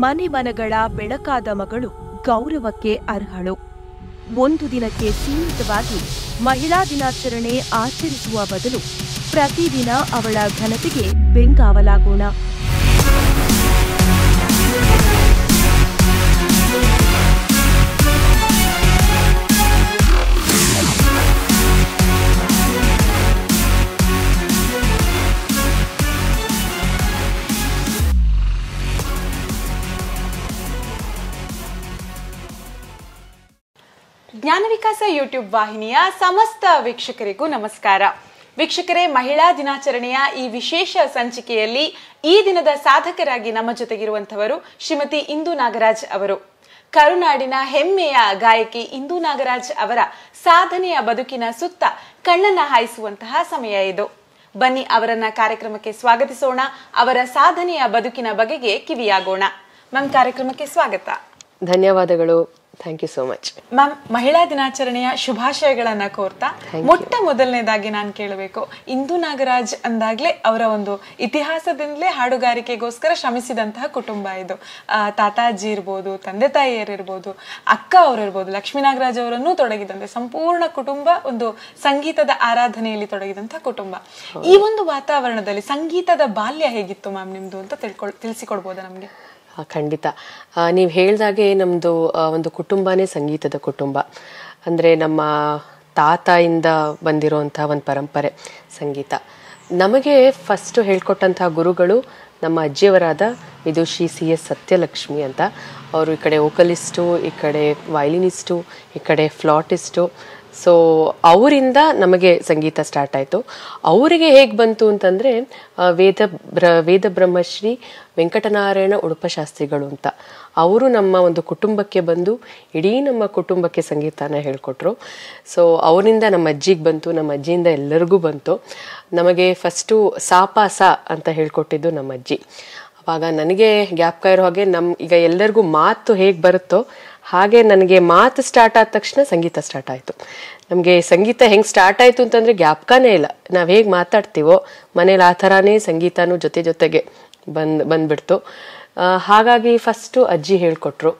ಮನೆ ಮನಗಳ ಬೆಳಕಾದ ಮಗಳು ಗೌರವಕ್ಕೆ ಅರ್ಹಳು. ಒಂದು ದಿನಕ್ಕೆ ಸೀಮಿತವಾಗಿ ಮಹಿಳಾ ದಿನಾಚರಣೆ ಆಚರಿಸುವ ಬದಲು ಪ್ರತಿದಿನ ಅವಳ ಘನತೆಗೆ ಬೆಂಗಾವಲಾಗೋಣ. ಜ್ಞಾನ ವಿಕಾಸ ಯೂಟ್ಯೂಬ್ ವಾಹಿನಿಯ ಸಮಸ್ತ ವೀಕ್ಷಕರಿಗೂ ನಮಸ್ಕಾರ. ವೀಕ್ಷಕರೇ, ಮಹಿಳಾ ದಿನಾಚರಣೆಯ ಈ ವಿಶೇಷ ಸಂಚಿಕೆಯಲ್ಲಿ ಈ ದಿನದ ಸಾಧಕರಾಗಿ ನಮ್ಮ ಜೊತೆಗಿರುವಂತವರು ಶ್ರೀಮತಿ ಇಂದು ನಾಗರಾಜ್ ಅವರು. ಕರುನಾಡಿನ ಹೆಮ್ಮೆಯ ಗಾಯಕಿ ಇಂದು ನಾಗರಾಜ್ ಅವರ ಸಾಧನೆಯ ಬದುಕಿನ ಸುತ್ತ ಕಣ್ಣನ್ನ ಹಾಯಿಸುವಂತಹ ಸಮಯ ಇದು. ಬನ್ನಿ ಅವರನ್ನ ಕಾರ್ಯಕ್ರಮಕ್ಕೆ ಸ್ವಾಗತಿಸೋಣ. ಅವರ ಸಾಧನೆಯ ಬದುಕಿನ ಬಗೆಗೆ ಕಿವಿಯಾಗೋಣ. ಮ್ಯಾಮ್, ಕಾರ್ಯಕ್ರಮಕ್ಕೆ ಸ್ವಾಗತ. ಧನ್ಯವಾದಗಳು. Thank you so much ma'am. ಮಹಿಳಾ ದಿನಾಚರಣೆಯ ಶುಭಾಶಯಗಳನ್ನ ಕೋರ್ತಾ ಮೊದಲನೇದಾಗಿ ನಾನು ಕೇಳಬೇಕು, ಇಂದು ನಾಗರಾಜ್ ಅಂದಾಗ್ಲೇ ಅವರ ಒಂದು ಇತಿಹಾಸದಿಂದಲೇ ಹಾಡುಗಾರಿಕೆಗೋಸ್ಕರ ಶ್ರಮಿಸಿದಂತಹ ಕುಟುಂಬ ಇದು. ತಾತಾಜಿ ಇರ್ಬೋದು, ತಂದೆ ತಾಯಿಯರಿರ್ಬೋದು, ಅಕ್ಕ ಅವರಿರ್ಬೋದು, ಲಕ್ಷ್ಮೀ ನಾಗರಾಜ್ ಅವರನ್ನು ತೊಡಗಿದಂತೆ ಸಂಪೂರ್ಣ ಕುಟುಂಬ ಒಂದು ಸಂಗೀತದ ಆರಾಧನೆಯಲ್ಲಿ ತೊಡಗಿದಂತಹ ಕುಟುಂಬ. ಈ ಒಂದು ವಾತಾವರಣದಲ್ಲಿ ಸಂಗೀತದ ಬಾಲ್ಯ ಹೇಗಿತ್ತು ಮ್ಯಾಮ್ ನಿಮ್ದು ಅಂತ ತಿಳಿಸಿಕೊಡ್ಬೋದಾ ನಮ್ಗೆ? ಖಂಡಿತ. ನೀವು ಹೇಳ್ದಾಗೆ ನಮ್ಮದು ಒಂದು ಕುಟುಂಬನೇ ಸಂಗೀತದ ಕುಟುಂಬ. ಅಂದರೆ ನಮ್ಮ ತಾತಾಯಿಂದ ಬಂದಿರೋಂಥ ಒಂದು ಪರಂಪರೆ ಸಂಗೀತ. ನಮಗೆ ಫಸ್ಟು ಹೇಳ್ಕೊಟ್ಟಂತಹ ಗುರುಗಳು ನಮ್ಮ ಅಜ್ಜಿಯವರಾದ ವಿದುಷಿ CS ಸತ್ಯಲಕ್ಷ್ಮಿ ಅಂತ. ಅವರು ಈ ಕಡೆ ವೋಕಲಿಸ್ಟು, ಈ ಕಡೆ ವಯಲಿನಿಸ್ಟು, ಈ ಕಡೆ ಫ್ಲಾಟಿಸ್ಟು. ಸೊ ಅವರಿಂದ ನಮಗೆ ಸಂಗೀತ ಸ್ಟಾರ್ಟ್ ಆಯಿತು. ಅವರಿಗೆ ಹೇಗೆ ಬಂತು ಅಂತಂದರೆ ವೇದ ಬ್ರಹ್ಮಶ್ರೀ ವೆಂಕಟನಾರಾಯಣ ಉಡುಪಶಾಸ್ತ್ರಿಗಳು ಅಂತ ಅವರು ನಮ್ಮ ಒಂದು ಕುಟುಂಬಕ್ಕೆ ಬಂದು ಇಡೀ ನಮ್ಮ ಕುಟುಂಬಕ್ಕೆ ಸಂಗೀತನ ಹೇಳ್ಕೊಟ್ರು. ಸೊ ಅವರಿಂದ ನಮ್ಮ ಅಜ್ಜಿಗೆ ಬಂತು, ನಮ್ಮ ಅಜ್ಜಿಯಿಂದ ಎಲ್ಲರಿಗೂ ಬಂತು. ನಮಗೆ ಫಸ್ಟು ಸಾಪಾಸ ಅಂತ ಹೇಳ್ಕೊಟ್ಟಿದ್ದು ನಮ್ಮ ಅಜ್ಜಿ. ಆವಾಗ ನನಗೆ ಜ್ಞಾಪಕ ಇರೋ ಹಾಗೆ ಈಗ ಎಲ್ಲರಿಗೂ ಮಾತು ಹೇಗೆ ಬರುತ್ತೋ ಹಾಗೆ ನನಗೆ ಮಾತು ಸ್ಟಾರ್ಟ್ ಆದ ತಕ್ಷಣ ಸಂಗೀತ ಸ್ಟಾರ್ಟ್ ಆಯಿತು. ನಮಗೆ ಸಂಗೀತ ಹೆಂಗೆ ಸ್ಟಾರ್ಟ್ ಆಯಿತು ಅಂತಂದರೆ ಜ್ಞಾಪಕನೇ ಇಲ್ಲ. ನಾವು ಹೇಗೆ ಮಾತಾಡ್ತೀವೋ ಮನೇಲಿ ಆ ಥರನೇ ಸಂಗೀತನೂ ಜೊತೆಗೆ ಬಂದ್ಬಿಡ್ತು. ಹಾಗಾಗಿ ಫಸ್ಟು ಅಜ್ಜಿ ಹೇಳ್ಕೊಟ್ರು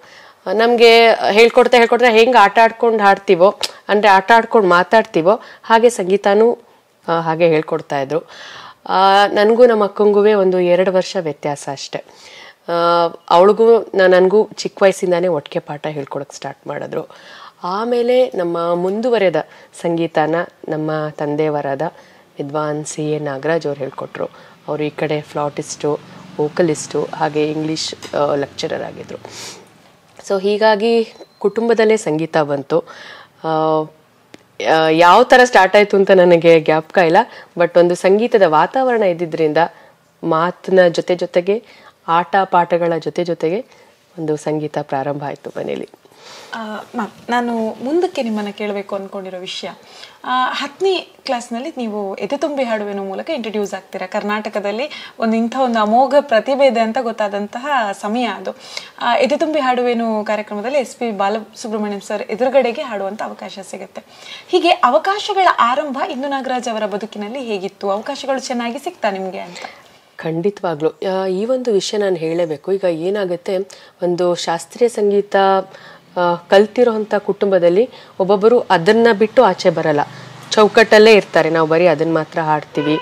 ನಮಗೆ. ಹೇಳ್ಕೊಡ್ತಾ ಹೆಂಗೆ ಆಟ ಆಡ್ಕೊಂಡು ಹಾಡ್ತೀವೋ, ಅಂದರೆ ಆಟ ಆಡ್ಕೊಂಡು ಮಾತಾಡ್ತೀವೋ ಹಾಗೆ ಸಂಗೀತನೂ ಹಾಗೆ ಹೇಳ್ಕೊಡ್ತಾ ಇದ್ರು. ನನಗೂ ನಮ್ಮ ಅಕ್ಕಂಗೂ ಒಂದು 2 ವರ್ಷ ವ್ಯತ್ಯಾಸ ಅಷ್ಟೆ. ಅವಳಿಗೂ ನನಗೂ ಚಿಕ್ಕ ವಯಸ್ಸಿಂದಾನೇ ಒಟ್ಟಿಗೆ ಪಾಠ ಹೇಳ್ಕೊಡಕ್ಕೆ ಸ್ಟಾರ್ಟ್ ಮಾಡಿದ್ರು. ಆಮೇಲೆ ನಮ್ಮ ಮುಂದುವರೆದ ಸಂಗೀತನ ನಮ್ಮ ತಂದೆಯವರಾದ ವಿದ್ವಾನ್ CA ನಾಗರಾಜ್ ಅವ್ರು ಹೇಳ್ಕೊಟ್ರು. ಅವರು ಈ ಕಡೆ ಫ್ಲಾಟಿಸ್ಟು, ವೋಕಲಿಸ್ಟು, ಹಾಗೆ ಇಂಗ್ಲೀಷ್ ಲೆಕ್ಚರರ್ ಆಗಿದ್ರು. ಸೊ ಹೀಗಾಗಿ ಕುಟುಂಬದಲ್ಲೇ ಸಂಗೀತ ಬಂತು. ಯಾವ ಥರ ಸ್ಟಾರ್ಟ್ ಆಯಿತು ಅಂತ ನನಗೆ ಜ್ಞಾಪಕ ಇಲ್ಲ. ಬಟ್ ಒಂದು ಸಂಗೀತದ ವಾತಾವರಣ ಇದ್ದಿದ್ದರಿಂದ ಮಾತಿನ ಜೊತೆಗೆ ಆಟ ಪಾಠಗಳ ಜೊತೆಗೆ ಒಂದು ಸಂಗೀತ ಪ್ರಾರಂಭ ಆಯಿತು ಮನೇಲಿ. ಮ್ಯಾಮ್, ನಾನು ಮುಂದಕ್ಕೆ ನಿಮ್ಮನ್ನು ಕೇಳಬೇಕು ಅಂದ್ಕೊಂಡಿರೋ ವಿಷಯ, 10ನೇ ಕ್ಲಾಸ್ನಲ್ಲಿ ನೀವು ಎದೆ ತುಂಬಿ ಹಾಡುವೆನೋ ಮೂಲಕ ಇಂಟ್ರಡ್ಯೂಸ್ ಆಗ್ತೀರಾ. ಕರ್ನಾಟಕದಲ್ಲಿ ಇಂಥ ಒಂದು ಅಮೋಘ ಪ್ರತಿಭೆ ಇದೆ ಅಂತ ಗೊತ್ತಾದಂತಹ ಸಮಯ ಅದು. ಎದೆ ತುಂಬಿ ಹಾಡುವೆನು ಕಾರ್ಯಕ್ರಮದಲ್ಲಿ SP ಬಾಲಸುಬ್ರಹ್ಮಣ್ಯಂ ಸರ್ ಎದುರುಗಡೆಗೆ ಹಾಡುವಂಥ ಅವಕಾಶ ಸಿಗುತ್ತೆ. ಹೀಗೆ ಅವಕಾಶಗಳ ಆರಂಭ ಇಂದು ನಾಗರಾಜ್ ಅವರ ಬದುಕಿನಲ್ಲಿ ಹೇಗಿತ್ತು? ಅವಕಾಶಗಳು ಚೆನ್ನಾಗಿ ಸಿಗ್ತಾ ನಿಮಗೆ ಅಂತ? ಖಂಡಿತವಾಗ್ಲೂ ಈ ಒಂದು ವಿಷಯ ನಾನು ಹೇಳಬೇಕು. ಈಗ ಏನಾಗುತ್ತೆ, ಒಂದು ಶಾಸ್ತ್ರೀಯ ಸಂಗೀತ ಕಲ್ತಿರೋಂಥ ಕುಟುಂಬದಲ್ಲಿ ಒಬ್ಬೊಬ್ಬರು ಅದನ್ನು ಬಿಟ್ಟು ಆಚೆ ಬರಲ್ಲ, ಚೌಕಟ್ಟಲ್ಲೇ ಇರ್ತಾರೆ. ನಾವು ಬರೀ ಅದನ್ನು ಮಾತ್ರ ಹಾಡ್ತೀವಿ,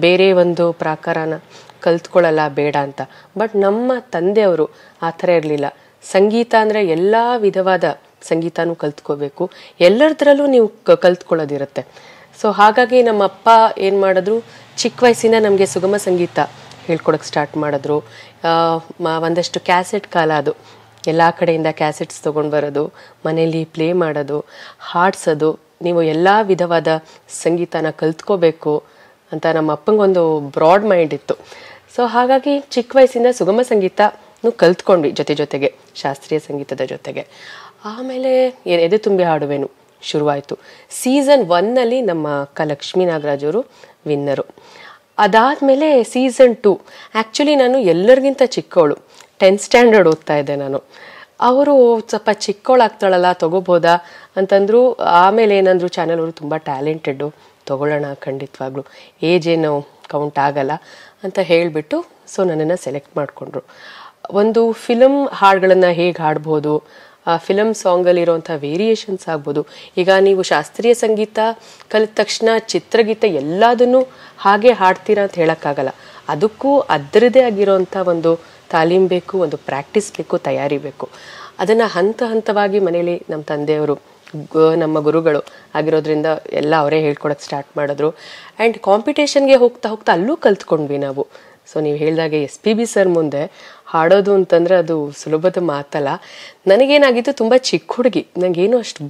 ಬೇರೆ ಒಂದು ಪ್ರಾಕಾರನ ಕಲ್ತ್ಕೊಳ್ಳಲ್ಲ ಬೇಡ ಅಂತ. ಬಟ್ ನಮ್ಮ ತಂದೆಯವರು ಆ ಥರ ಇರಲಿಲ್ಲ. ಸಂಗೀತ ಅಂದರೆ ಎಲ್ಲ ವಿಧವಾದ ಸಂಗೀತನೂ ಕಲ್ತ್ಕೋಬೇಕು, ಎಲ್ಲರದ್ರಲ್ಲೂ ನೀವು ಕಲ್ತ್ಕೊಳ್ಳೋದಿರುತ್ತೆ. ಸೊ ಹಾಗಾಗಿ ನಮ್ಮ ಅಪ್ಪ ಏನು ಮಾಡಿದ್ರು, ಚಿಕ್ಕ ವಯಸ್ಸಿನ ನಮಗೆ ಸುಗಮ ಸಂಗೀತ ಹೇಳ್ಕೊಡಕ್ಕೆ ಸ್ಟಾರ್ಟ್ ಮಾಡಿದ್ರು. ಒಂದಷ್ಟು ಕ್ಯಾಸೆಟ್ ಕಾಲ ಅದು. ಎಲ್ಲ ಕಡೆಯಿಂದ ಕ್ಯಾಸೆಟ್ಸ್ ತೊಗೊಂಡು ಬರೋದು, ಮನೇಲಿ ಪ್ಲೇ ಮಾಡೋದು, ಹಾಡ್ಸೋದು. ನೀವು ಎಲ್ಲ ವಿಧವಾದ ಸಂಗೀತನ ಕಲ್ತ್ಕೋಬೇಕು ಅಂತ ನಮ್ಮ ಅಪ್ಪಂಗೊಂದು ಬ್ರಾಡ್ ಮೈಂಡ್ ಇತ್ತು. ಸೊ ಹಾಗಾಗಿ ಚಿಕ್ಕ ವಯಸ್ಸಿಂದ ಸುಗಮ ಸಂಗೀತನೂ ಕಲ್ತ್ಕೊಂಡ್ವಿ ಜೊತೆಗೆ ಶಾಸ್ತ್ರೀಯ ಸಂಗೀತದ ಜೊತೆಗೆ. ಆಮೇಲೆ ಎದೆ ತುಂಬಿ ಹಾಡುವೆನು ಶುರುವಾಯಿತು. ಸೀಸನ್ 1ನಲ್ಲಿ ನಮ್ಮ ಅಕ್ಕ ಲಕ್ಷ್ಮೀ ನಾಗರಾಜ್ ಅವರು ವಿನ್ನರು. ಅದಾದಮೇಲೆ ಸೀಸನ್ 2, ಆ್ಯಕ್ಚುಲಿ ನಾನು ಎಲ್ಲರಿಗಿಂತ ಚಿಕ್ಕವಳು, 10th ಸ್ಟ್ಯಾಂಡರ್ಡ್ ಓದ್ತಾ ಇದ್ದೆ ನಾನು. ಅವರು ಸ್ವಲ್ಪ ಚಿಕ್ಕವಳಾಗ್ತಾಳಲ್ಲ, ತೊಗೋಬೋದಾ ಅಂತಂದರು. ಆಮೇಲೆ ಏನಂದ್ರು, ಚಾನಲ್ ಅವರು ತುಂಬ ಟ್ಯಾಲೆಂಟೆಡ್ಡು, ತೊಗೊಳ್ಳೋಣ ಖಂಡಿತವಾಗ್ಲೂ, ಏಜ್ ಏನು ಕೌಂಟ್ ಆಗಲ್ಲ ಅಂತ ಹೇಳಿಬಿಟ್ಟು ಸೊ ನನ್ನನ್ನು ಸೆಲೆಕ್ಟ್ ಮಾಡಿಕೊಂಡ್ರು. ಒಂದು ಫಿಲಮ್ ಹಾಡುಗಳನ್ನ ಹೇಗೆ ಹಾಡ್ಬೋದು, ಆ ಫಿಲಮ್ ಸಾಂಗಲ್ಲಿ ಇರುವಂಥ ವೇರಿಯೇಷನ್ಸ್ ಆಗ್ಬೋದು. ಈಗ ನೀವು ಶಾಸ್ತ್ರೀಯ ಸಂಗೀತ ಕಲಿತ ತಕ್ಷಣ ಚಿತ್ರಗೀತೆ ಎಲ್ಲದನ್ನು ಹಾಗೆ ಹಾಡ್ತೀರಾ ಅಂತ ಹೇಳೋಕ್ಕಾಗಲ್ಲ. ಅದಕ್ಕೂ ಅದರದೇ ಆಗಿರೋಂಥ ಒಂದು ತಾಲೀಮ್ ಬೇಕು, ಒಂದು ಪ್ರಾಕ್ಟೀಸ್ ಬೇಕು, ತಯಾರಿ ಬೇಕು. ಅದನ್ನು ಹಂತ ಹಂತವಾಗಿ ಮನೇಲಿ ನಮ್ಮ ತಂದೆಯವರು ನಮ್ಮ ಗುರುಗಳು ಆಗಿರೋದ್ರಿಂದ ಎಲ್ಲ ಅವರೇ ಹೇಳ್ಕೊಡಕ್ಕೆ ಸ್ಟಾರ್ಟ್ ಮಾಡಿದ್ರು. ಆ್ಯಂಡ್ ಕಾಂಪಿಟೇಷನ್ಗೆ ಹೋಗ್ತಾ ಹೋಗ್ತಾ ಅಲ್ಲೂ ಕಲ್ತ್ಕೊಂಡ್ವಿ ನಾವು. ಸೊ ನೀವು ಹೇಳಿದಾಗೆ SPB ಸರ್ ಮುಂದೆ ಹಾಡೋದು ಅಂತಂದರೆ ಅದು ಸುಲಭದ ಮಾತಲ್ಲ. ನನಗೇನಾಗಿತ್ತು, ತುಂಬ ಚಿಕ್ಕ ಹುಡುಗಿ, ನನಗೇನು ಅಷ್ಟು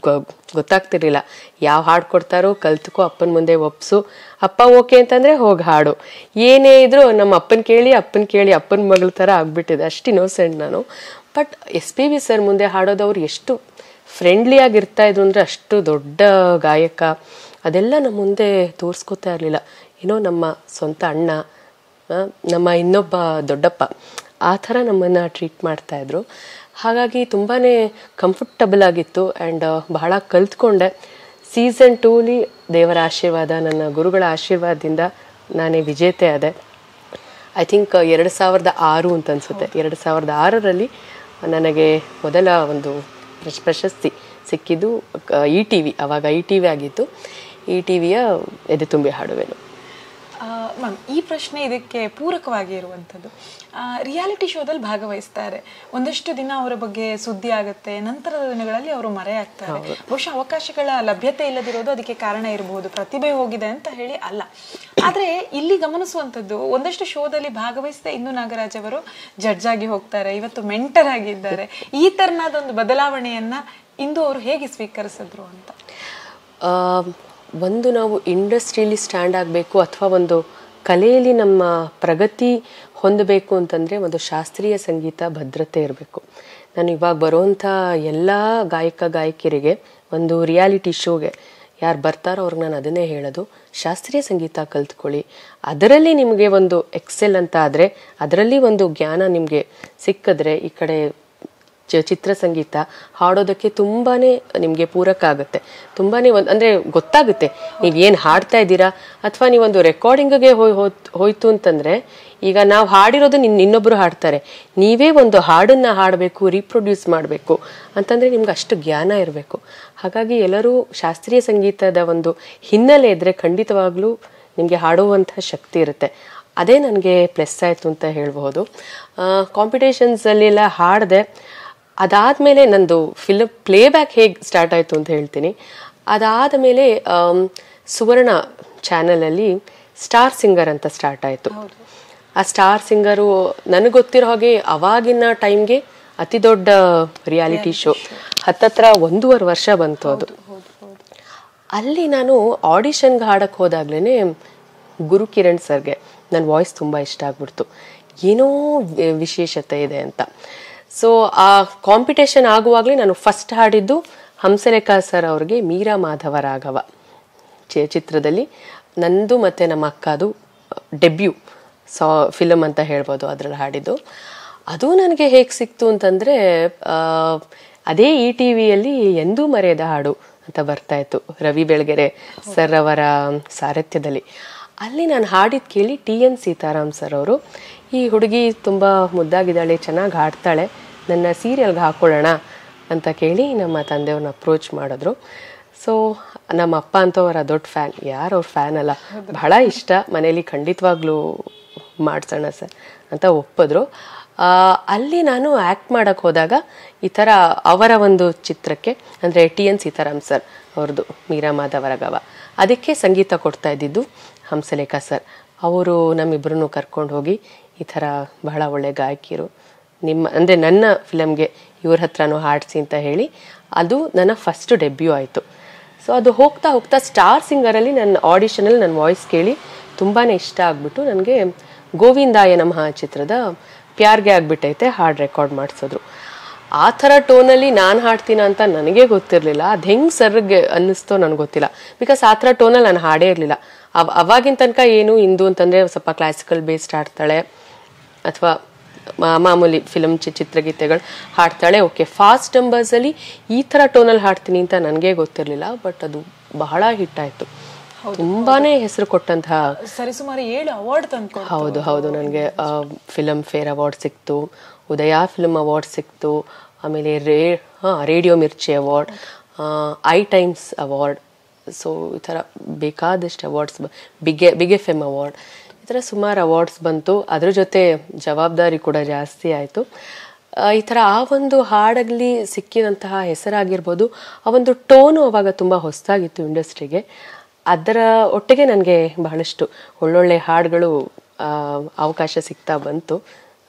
ಗೊತ್ತಾಗ್ತಿರ್ಲಿಲ್ಲ. ಯಾವ ಹಾಡು ಕೊಡ್ತಾರೋ ಕಲ್ತ್ಕೋ, ಅಪ್ಪನ ಮುಂದೆ ಒಪ್ಸು, ಅಪ್ಪ ಓಕೆ ಅಂತಂದರೆ ಹೋಗಿ ಹಾಡು. ಏನೇ ಇದ್ರೂ ನಮ್ಮ ಅಪ್ಪನ ಕೇಳಿ ಅಪ್ಪನ ಮಗಳ ಥರ ಆಗ್ಬಿಟ್ಟಿದೆ. ಅಷ್ಟು ಇನ್ನೋಸೆಂಟ್ ನಾನು. ಬಟ್ SPB ಸರ್ ಮುಂದೆ ಹಾಡೋದವ್ರು ಎಷ್ಟು ಫ್ರೆಂಡ್ಲಿ ಆಗಿರ್ತಾ ಇದ್ರು ಅಂದರೆ ಅಷ್ಟು ದೊಡ್ಡ ಗಾಯಕ. ಅದೆಲ್ಲ ನಮ್ಮ ಮುಂದೆ ತೋರಿಸ್ಕೋತಾ ಇರಲಿಲ್ಲ. ಏನೋ ನಮ್ಮ ಸ್ವಂತ ಅಣ್ಣ, ನಮ್ಮ ಇನ್ನೊಬ್ಬ ದೊಡ್ಡಪ್ಪ ಆ ಥರ ನಮ್ಮನ್ನು ಟ್ರೀಟ್ ಮಾಡ್ತಾಯಿದ್ರು. ಹಾಗಾಗಿ ತುಂಬಾ ಕಂಫರ್ಟಬಲ್ ಆಗಿತ್ತು. ಆ್ಯಂಡ್ ಬಹಳ ಕಲ್ತ್ಕೊಂಡೆ. ಸೀಸನ್ 2ಲಿ ದೇವರ ಆಶೀರ್ವಾದ, ನನ್ನ ಗುರುಗಳ ಆಶೀರ್ವಾದದಿಂದ ನಾನೇ ವಿಜೇತೆ ಆದೆ. ಐ ಥಿಂಕ್ 2006 ಅಂತ ಅನಿಸುತ್ತೆ. 2006ರಲ್ಲಿ ನನಗೆ ಮೊದಲ ಒಂದು ಪ್ರಶಸ್ತಿ ಸಿಕ್ಕಿದ್ದು ETV. ಆವಾಗ ETV ಆಗಿತ್ತು. ETVಯ ಎದೆ ತುಂಬಿ ಹಾಡುವೆನು. ಮ್ಯಾಮ್, ಈ ಪ್ರಶ್ನೆ ಇದಕ್ಕೆ ಪೂರಕವಾಗಿ ಇರುವಂಥದ್ದು. ರಿಯಾಲಿಟಿ ಶೋದಲ್ಲಿ ಭಾಗವಹಿಸ್ತಾರೆ, ಒಂದಷ್ಟು ದಿನ ಅವರ ಬಗ್ಗೆ ಸುದ್ದಿ ಆಗುತ್ತೆ, ನಂತರದ ದಿನಗಳಲ್ಲಿ ಅವರು ಮರೆಯಾಗ್ತಾರೆ. ಬಹುಶಃ ಅವಕಾಶಗಳ ಲಭ್ಯತೆ ಇಲ್ಲದಿರೋದು ಅದಕ್ಕೆ ಕಾರಣ ಇರಬಹುದು, ಪ್ರತಿಭೆ ಹೋಗಿದೆ ಅಂತ ಹೇಳಿ ಅಲ್ಲ. ಆದರೆ ಇಲ್ಲಿ ಗಮನಿಸುವಂಥದ್ದು, ಒಂದಷ್ಟು ಶೋದಲ್ಲಿ ಭಾಗವಹಿಸಿದ ಇಂದು ನಾಗರಾಜ್ ಅವರು ಜಡ್ಜ್ ಆಗಿ ಹೋಗ್ತಾರೆ, ಇವತ್ತು ಮೆಂಟರ್ ಆಗಿದ್ದಾರೆ. ಈ ತರನಾದ ಒಂದು ಬದಲಾವಣೆಯನ್ನ ಇಂದು ಅವರು ಹೇಗೆ ಸ್ವೀಕರಿಸಿದ್ರು ಅಂತ? ಒಂದು ನಾವು ಇಂಡಸ್ಟ್ರಿಯಲ್ಲಿ ಸ್ಟ್ಯಾಂಡ್ ಆಗಬೇಕು ಅಥವಾ ಒಂದು ಕಲೆಯಲ್ಲಿ ನಮ್ಮ ಪ್ರಗತಿ ಹೊಂದಬೇಕು ಅಂತಂದರೆ ಒಂದು ಶಾಸ್ತ್ರೀಯ ಸಂಗೀತ ಭದ್ರತೆ ಇರಬೇಕು. ನಾನು ಇವಾಗ ಬರೋವಂಥ ಎಲ್ಲ ಗಾಯಕಿಯರಿಗೆ ಒಂದು ರಿಯಾಲಿಟಿ ಶೋಗೆ ಯಾರು ಬರ್ತಾರೋ ಅವ್ರಿಗೆ ನಾನು ಅದನ್ನೇ ಹೇಳೋದು, ಶಾಸ್ತ್ರೀಯ ಸಂಗೀತ ಕಲ್ತ್ಕೊಳ್ಳಿ. ಅದರಲ್ಲಿ ನಿಮಗೆ ಒಂದು ಎಕ್ಸೆಲ್ ಅಂತ ಆದರೆ, ಅದರಲ್ಲಿ ಒಂದು ಜ್ಞಾನ ನಿಮಗೆ ಸಿಕ್ಕಿದ್ರೆ ಈ ಕಡೆ ಚಿತ್ರ ಸಂಗೀತ ಹಾಡೋದಕ್ಕೆ ತುಂಬಾ ನಿಮಗೆ ಪೂರಕ ಆಗುತ್ತೆ. ತುಂಬಾ ಅಂದರೆ ಗೊತ್ತಾಗುತ್ತೆ ನೀವು ಏನು ಹಾಡ್ತಾ ಇದ್ದೀರಾ. ಅಥವಾ ನೀವೊಂದು ರೆಕಾರ್ಡಿಂಗ್ಗೆ ಹೋಯ್ತು ಅಂತಂದರೆ, ಈಗ ನಾವು ಹಾಡಿರೋದು ಇನ್ನೊಬ್ಬರು ಹಾಡ್ತಾರೆ, ನೀವೇ ಒಂದು ಹಾಡನ್ನು ಹಾಡಬೇಕು, ರೀಪ್ರೊಡ್ಯೂಸ್ ಮಾಡಬೇಕು ಅಂತಂದರೆ ನಿಮ್ಗೆ ಅಷ್ಟು ಜ್ಞಾನ ಇರಬೇಕು. ಹಾಗಾಗಿ ಎಲ್ಲರೂ ಶಾಸ್ತ್ರೀಯ ಸಂಗೀತದ ಒಂದು ಹಿನ್ನೆಲೆ ಇದ್ದರೆ ಖಂಡಿತವಾಗ್ಲೂ ನಿಮಗೆ ಹಾಡುವಂಥ ಶಕ್ತಿ ಇರುತ್ತೆ. ಅದೇ ನನಗೆ ಪ್ಲಸ್ ಆಯಿತು ಅಂತ ಹೇಳ್ಬೋದು. ಕಾಂಪಿಟೇಷನ್ಸಲ್ಲೆಲ್ಲ ಹಾಡಿದೆ. ಅದಾದಮೇಲೆ ನಂದು ಪ್ಲೇಬ್ಯಾಕ್ ಹೇಗೆ ಸ್ಟಾರ್ಟ್ ಆಯಿತು ಅಂತ ಹೇಳ್ತೀನಿ. ಅದಾದ ಮೇಲೆ ಸುವರ್ಣ ಚಾನಲಲ್ಲಿ ಸ್ಟಾರ್ ಸಿಂಗರ್ ಅಂತ ಸ್ಟಾರ್ಟ್ ಆಯಿತು. ಆ ಸ್ಟಾರ್ ಸಿಂಗರು ನನಗೆ ಗೊತ್ತಿರೋ ಹಾಗೆ ಅವಾಗಿನ ಟೈಮ್ಗೆ ಅತಿ ದೊಡ್ಡ ರಿಯಾಲಿಟಿ ಶೋ. ಹತ್ತತ್ರ 1.5 ವರ್ಷ ಬಂತು ಅದು. ಅಲ್ಲಿ ನಾನು ಆಡಿಷನ್ಗೆ ಹಾಡಕ್ಕೆ ಹೋದಾಗ್ಲೇ ಗುರು ಕಿರಣ್ ಸರ್ಗೆ ನನ್ನ ವಾಯ್ಸ್ ತುಂಬ ಇಷ್ಟ ಆಗ್ಬಿಡ್ತು. ಏನೋ ವಿಶೇಷತೆ ಇದೆ ಅಂತ. ಸೊ ಆ ಕಾಂಪಿಟೇಷನ್ ಆಗುವಾಗಲೇ ನಾನು ಫಸ್ಟ್ ಹಾಡಿದ್ದು ಹಂಸಲೇಖ ಸರ್ ಅವ್ರಿಗೆ ಮೀರಾ ಮಾಧವ ರಾಘವ ಚಿತ್ರದಲ್ಲಿ ನಂದು ಮತ್ತು ನಮ್ಮ ಅಕ್ಕದು ಡೆಬ್ಯೂ ಫಿಲಮ್ ಅಂತ ಹೇಳ್ಬೋದು. ಅದರಲ್ಲಿ ಹಾಡಿದ್ದು ಅದು ನನಗೆ ಹೇಗೆ ಸಿಕ್ತು ಅಂತಂದರೆ, ಅದೇ ETVಯಲ್ಲಿ ಎಂದೂ ಮರೆಯದ ಹಾಡು ಅಂತ ಬರ್ತಾಯಿತ್ತು, ರವಿ ಬೆಳಗೆರೆ ಸರ್ ಅವರ ಸಾರಥ್ಯದಲ್ಲಿ. ಅಲ್ಲಿ ನಾನು ಹಾಡಿದ್ದು ಕೇಳಿ TN ಸೀತಾರಾಮ್ ಸರ್ ಅವರು, ಈ ಹುಡುಗಿ ತುಂಬ ಮುದ್ದಾಗಿದ್ದಾಳೆ, ಚೆನ್ನಾಗಿ ಹಾಡ್ತಾಳೆ, ನನ್ನ ಸೀರಿಯಲ್ಗೆ ಹಾಕ್ಕೊಳ್ಳೋಣ ಅಂತ ಕೇಳಿ ನಮ್ಮ ತಂದೆಯವ್ರನ್ನ ಅಪ್ರೋಚ್ ಮಾಡಿದ್ರು. ಸೊ ನಮ್ಮ ಅಪ್ಪ ಅಂತೂ ಅವರ ದೊಡ್ಡ ಫ್ಯಾನ್, ಯಾರು ಅವ್ರ ಫ್ಯಾನ್ ಅಲ್ಲ, ಬಹಳ ಇಷ್ಟ, ಮನೇಲಿ ಖಂಡಿತವಾಗ್ಲೂ ಮಾಡ್ಸೋಣ ಸರ್ ಅಂತ ಒಪ್ಪಿದ್ರು. ಅಲ್ಲಿ ನಾನು ಆ್ಯಕ್ಟ್ ಮಾಡೋಕ್ಕೆ ಹೋದಾಗ ಈ ಥರ ಅವರ ಒಂದು ಚಿತ್ರಕ್ಕೆ, ಅಂದರೆ TN ಸೀತಾರಾಮ್ ಸರ್ ಅವ್ರದ್ದು ಮೀರಾ ಮಾಧವ ರಾಘವ, ಅದಕ್ಕೆ ಸಂಗೀತ ಕೊಡ್ತಾ ಇದ್ದಿದ್ದು ಹಂಸಲೇಖ ಸರ್. ಅವರು ನಮ್ಮಿಬ್ಬರನ್ನು ಕರ್ಕೊಂಡು ಹೋಗಿ ಈ ಥರ ಬಹಳ ಒಳ್ಳೆ ಗಾಯಕಿಯರು, ಅಂದರೆ ನನ್ನ ಫಿಲಮ್ಗೆ ಇವ್ರ ಹತ್ರನೂ ಹಾಡಿಸಿ ಅಂತ ಹೇಳಿ ಅದು ನನ್ನ ಫಸ್ಟ್ ಡೆಬ್ಯೂ ಆಯಿತು. ಸೊ ಅದು ಹೋಗ್ತಾ ಹೋಗ್ತಾ ಸ್ಟಾರ್ ಸಿಂಗರಲ್ಲಿ ನನ್ನ ಆಡಿಷನಲ್ಲಿ ನನ್ನ ವಾಯ್ಸ್ ಕೇಳಿ ತುಂಬಾ ಇಷ್ಟ ಆಗಿಬಿಟ್ಟು ನನಗೆ ಗೋವಿಂದಾಯ ನಮಃ ಚಿತ್ರದ ಪ್ಯಾರ್ಗೆ ಆಗಿಬಿಟ್ಟೈತೆ ಹಾಡು ರೆಕಾರ್ಡ್ ಮಾಡಿಸಿದ್ರು. ಆ ಥರ ಟೋನಲ್ಲಿ ನಾನು ಹಾಡ್ತೀನ ಅಂತ ನನಗೆ ಗೊತ್ತಿರಲಿಲ್ಲ. ಅದು ಹೆಂಗೆ ಸರ್ಗೆ ಅನ್ನಿಸ್ತೋ ನನಗೆ ಗೊತ್ತಿಲ್ಲ. ಬಿಕಾಸ್ ಆ ಥರ ಟೋನಲ್ಲಿ ನಾನು ಹಾಡೇ ಇರಲಿಲ್ಲ. ಅವಾಗಿನ ತನಕ ಏನು ಇಂದು ಅಂತಂದರೆ ಸ್ವಲ್ಪ ಕ್ಲಾಸಿಕಲ್ ಬೇಸ್ಡ್ ಹಾಡ್ತಾಳೆ ಅಥವಾ ಮಾಮೂಲಿ ಫಿಲಮ್ ಚಿತ್ರಗೀತೆಗಳು ಹಾಡ್ತಾಳೆ, ಓಕೆ. ಫಾಸ್ಟ್ ನಂಬರ್ಸಲ್ಲಿ ಈ ಥರ ಟೋನಲ್ಲಿ ಹಾಡ್ತೀನಿ ಅಂತ ನನಗೆ ಗೊತ್ತಿರಲಿಲ್ಲ. ಬಟ್ ಅದು ಬಹಳ ಹಿಟ್ ಆಯಿತು. ತುಂಬಾನೇ ಹೆಸರು ಕೊಟ್ಟಂತಹ ಸರಿಸುಮಾರು 7 ಅವಾರ್ಡ್ ತಂದ್ಕೊಡ್ತು. ಹೌದು, ನನಗೆ ಫಿಲಮ್ ಫೇರ್ ಅವಾರ್ಡ್ ಸಿಕ್ತು, ಉದಯ ಫಿಲ್ಮ್ ಅವಾರ್ಡ್ ಸಿಕ್ತು, ಆಮೇಲೆ radio Mirchi award, I Times award. So ಈ ಥರ ಬೇಕಾದಷ್ಟು awards, big F M award, ಈ ಥರ ಸುಮಾರು ಅವಾರ್ಡ್ಸ್ ಬಂತು. ಅದ್ರ ಜೊತೆ ಜವಾಬ್ದಾರಿ ಕೂಡ ಜಾಸ್ತಿ ಆಯಿತು. ಈ ಥರ ಆ ಒಂದು ಹಾಡಲ್ಲಿ ಸಿಕ್ಕಿದಂತಹ ಹೆಸರಾಗಿರ್ಬೋದು, ಆ ಒಂದು ಟೋನು ಅವಾಗ ತುಂಬ ಹೊಸದಾಗಿತ್ತು ಇಂಡಸ್ಟ್ರಿಗೆ. ಅದರ ಒಟ್ಟಿಗೆ ನನಗೆ ಬಹಳಷ್ಟು ಒಳ್ಳೊಳ್ಳೆ ಹಾಡುಗಳು ಅವಕಾಶ ಸಿಗ್ತಾ ಬಂತು.